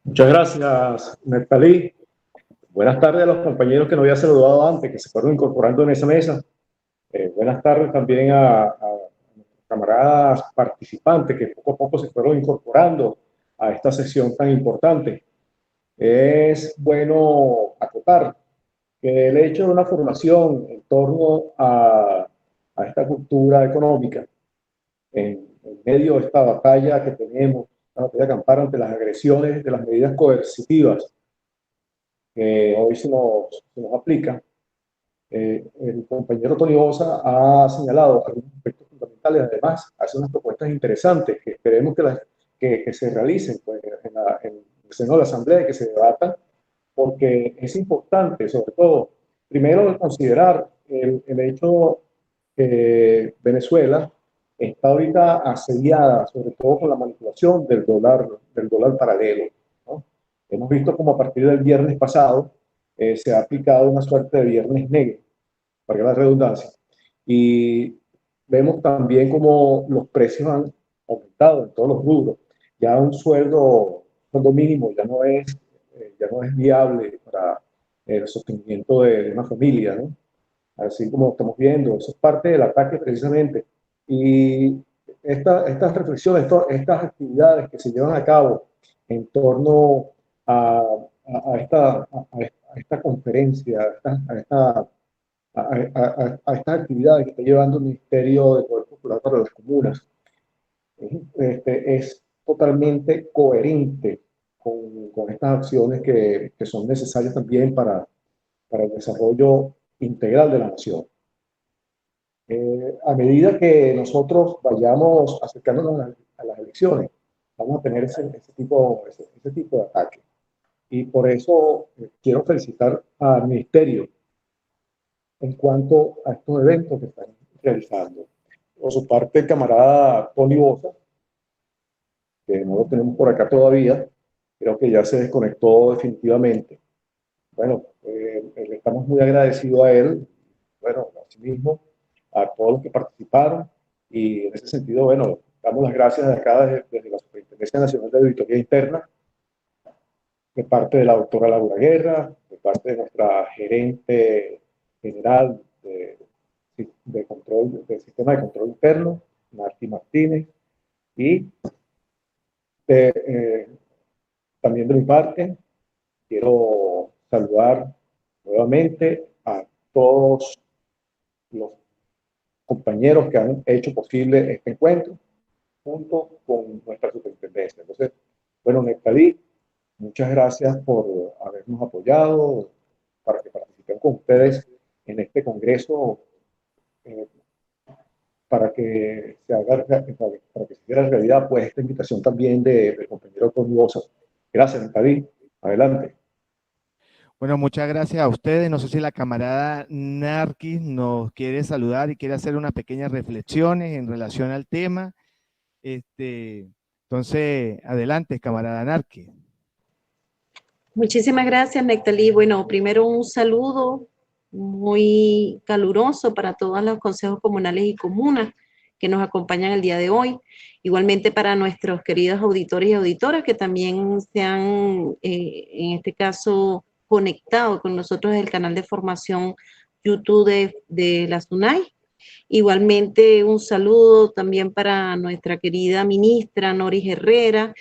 Muchas gracias, Nectalí. Buenas tardes a los compañeros que no había saludado antes, que se fueron incorporando en esa mesa. Buenas tardes también a camaradas participantes que poco a poco se fueron incorporando a esta sesión tan importante. Es bueno acotar que el hecho de una formación en torno a esta cultura económica, en medio de esta batalla que tenemos, la batalla campal ante las agresiones de las medidas coercitivas que hoy se nos aplican, el compañero Tony Bosa ha señalado algunos aspectos fundamentales. Además, hace unas propuestas interesantes que esperemos que se realicen pues, en el seno de la Asamblea y que se debatan, porque es importante, sobre todo, primero, considerar el hecho que Venezuela está ahorita asediada, sobre todo con la manipulación del dólar paralelo, ¿no? Hemos visto como a partir del viernes pasado se ha aplicado una suerte de viernes negro, para la redundancia, y vemos también como los precios han aumentado en todos los rubros. Ya un sueldo mínimo ya no es viable para el sostenimiento de una familia, ¿no? Así como estamos viendo, eso es parte del ataque precisamente. Y estas reflexiones, estas actividades que se llevan a cabo en torno a, a esta conferencia, a estas actividades que está llevando el Ministerio de Poder Popular para las Comunas, es totalmente coherente con estas acciones que son necesarias también para el desarrollo integral de la nación. A medida que nosotros vayamos acercándonos a las elecciones, vamos a tener ese tipo de ataque. Y por eso quiero felicitar al Ministerio en cuanto a estos eventos que están realizando. Por su parte, el camarada Tony Bosa, que no lo tenemos por acá todavía, creo que ya se desconectó definitivamente. Bueno, estamos muy agradecidos a él, bueno, a sí mismo, a todos los que participaron, y en ese sentido, bueno, damos las gracias de acá desde la Superintendencia Nacional de Auditoría Interna, de parte de la doctora Laura Guerra, de parte de nuestra gerente general de control, del sistema de control interno, Martí Martínez, y también de mi parte, quiero saludar nuevamente a todos los compañeros que han hecho posible este encuentro junto con nuestra superintendencia. Entonces, bueno, Nectalí, muchas gracias por habernos apoyado, para que participen con ustedes en este congreso, para que se haga, para que se hiciera realidad, pues, esta invitación también del compañero Tony Bosa. Gracias, Nectalí. Adelante. Bueno, muchas gracias a ustedes. No sé si la camarada Narquis nos quiere saludar y quiere hacer unas pequeñas reflexiones en relación al tema. Entonces, adelante, camarada Narquis. Muchísimas gracias, Nectalí. Bueno, primero un saludo muy caluroso para todos los consejos comunales y comunas que nos acompañan el día de hoy. Igualmente para nuestros queridos auditores y auditoras que también se han, en este caso, conectado con nosotros en el canal de formación YouTube de la SUNAI. Igualmente un saludo también para nuestra querida ministra Noris Herrera,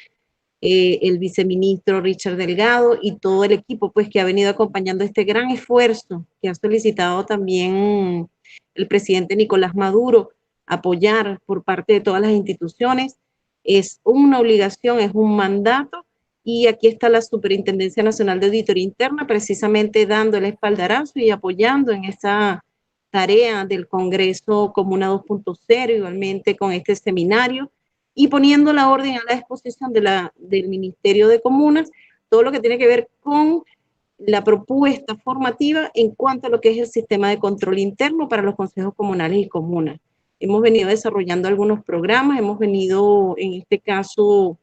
el viceministro Richard Delgado y todo el equipo pues que ha venido acompañando este gran esfuerzo que ha solicitado también el presidente Nicolás Maduro, apoyar por parte de todas las instituciones. Es una obligación, es un mandato, y aquí está la Superintendencia Nacional de Auditoría Interna precisamente dando el espaldarazo y apoyando en esa tarea del Congreso Comuna 2.0, igualmente con este seminario, y poniendo la orden a la disposición del Ministerio de Comunas, todo lo que tiene que ver con la propuesta formativa en cuanto a lo que es el sistema de control interno para los consejos comunales y comunas. Hemos venido desarrollando algunos programas, hemos venido en este caso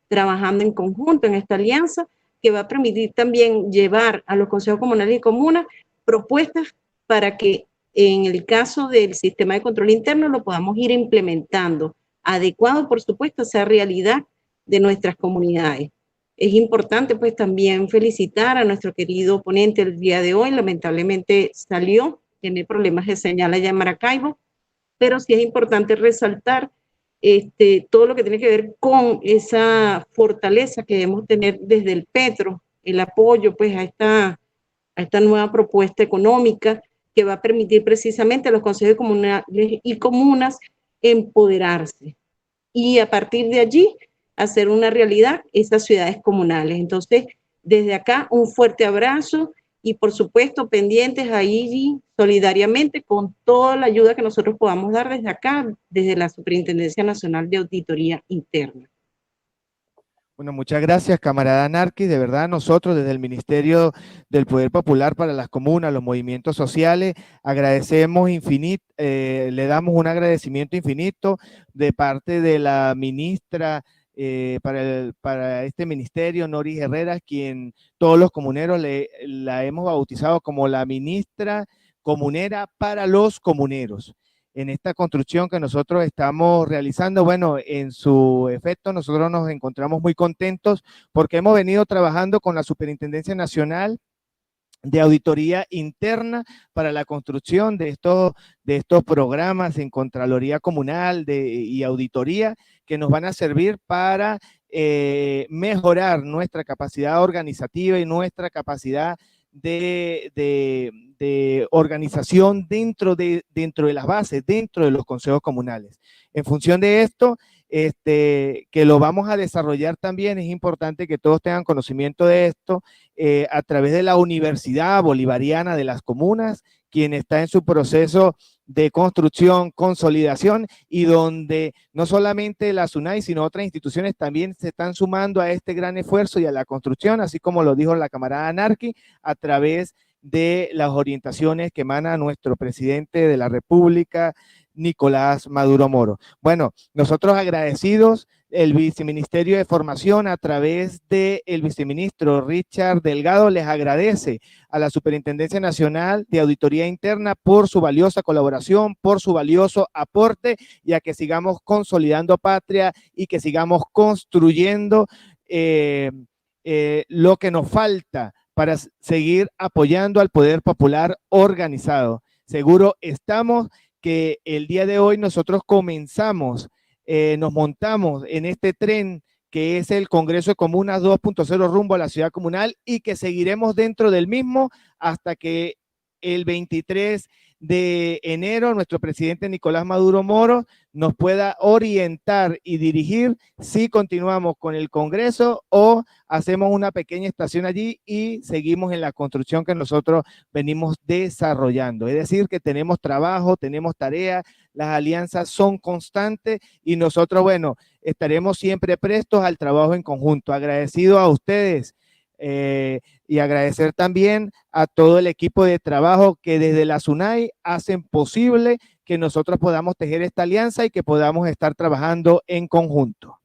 trabajando en conjunto en esta alianza que va a permitir también llevar a los consejos comunales y comunas propuestas para que en el caso del sistema de control interno lo podamos ir implementando, adecuado por supuesto a esa realidad de nuestras comunidades. Es importante pues también felicitar a nuestro querido ponente el día de hoy, lamentablemente salió, tiene problemas de señal allá en Maracaibo, pero sí es importante resaltar todo lo que tiene que ver con esa fortaleza que debemos tener desde el Petro, el apoyo pues a esta nueva propuesta económica que va a permitir precisamente a los consejos comunales y comunas empoderarse y a partir de allí hacer una realidad estas ciudades comunales. Entonces, desde acá un fuerte abrazo y por supuesto pendientes ahí solidariamente con toda la ayuda que nosotros podamos dar desde acá, desde la Superintendencia Nacional de Auditoría Interna. Bueno, muchas gracias, camarada Narquis. De verdad, nosotros desde el Ministerio del Poder Popular para las Comunas, los movimientos sociales, agradecemos infinito, le damos un agradecimiento infinito de parte de la ministra para este ministerio, Noris Herrera, quien todos los comuneros la hemos bautizado como la ministra comunera para los comuneros. En esta construcción que nosotros estamos realizando, bueno, en su efecto nosotros nos encontramos muy contentos porque hemos venido trabajando con la Superintendencia Nacional de auditoría interna para la construcción de estos programas en Contraloría Comunal y auditoría que nos van a servir para mejorar nuestra capacidad organizativa y nuestra capacidad de organización dentro de las bases, dentro de los consejos comunales. En función de esto, que lo vamos a desarrollar también, es importante que todos tengan conocimiento de esto a través de la Universidad Bolivariana de las Comunas, quien está en su proceso de construcción, consolidación, y donde no solamente la SUNAI, sino otras instituciones también se están sumando a este gran esfuerzo y a la construcción, así como lo dijo la camarada Narqui, a través de las orientaciones que emana nuestro presidente de la República, Nicolás Maduro Moro. Bueno, nosotros agradecidos, el Viceministerio de Formación a través del viceministro Richard Delgado les agradece a la Superintendencia Nacional de Auditoría Interna por su valiosa colaboración, por su valioso aporte, y a que sigamos consolidando patria y que sigamos construyendo lo que nos falta para seguir apoyando al poder popular organizado. Seguro estamos que el día de hoy nosotros comenzamos, nos montamos en este tren que es el Congreso de Comunas 2.0 rumbo a la ciudad comunal, y que seguiremos dentro del mismo hasta que el 23 de enero nuestro presidente Nicolás Maduro Moro nos pueda orientar y dirigir si continuamos con el Congreso o hacemos una pequeña estación allí y seguimos en la construcción que nosotros venimos desarrollando. Es decir, que tenemos trabajo, tenemos tarea, las alianzas son constantes y nosotros, bueno, estaremos siempre prestos al trabajo en conjunto. Agradecido a ustedes y agradecer también a todo el equipo de trabajo que desde la SUNAI hacen posible que nosotros podamos tejer esta alianza y que podamos estar trabajando en conjunto.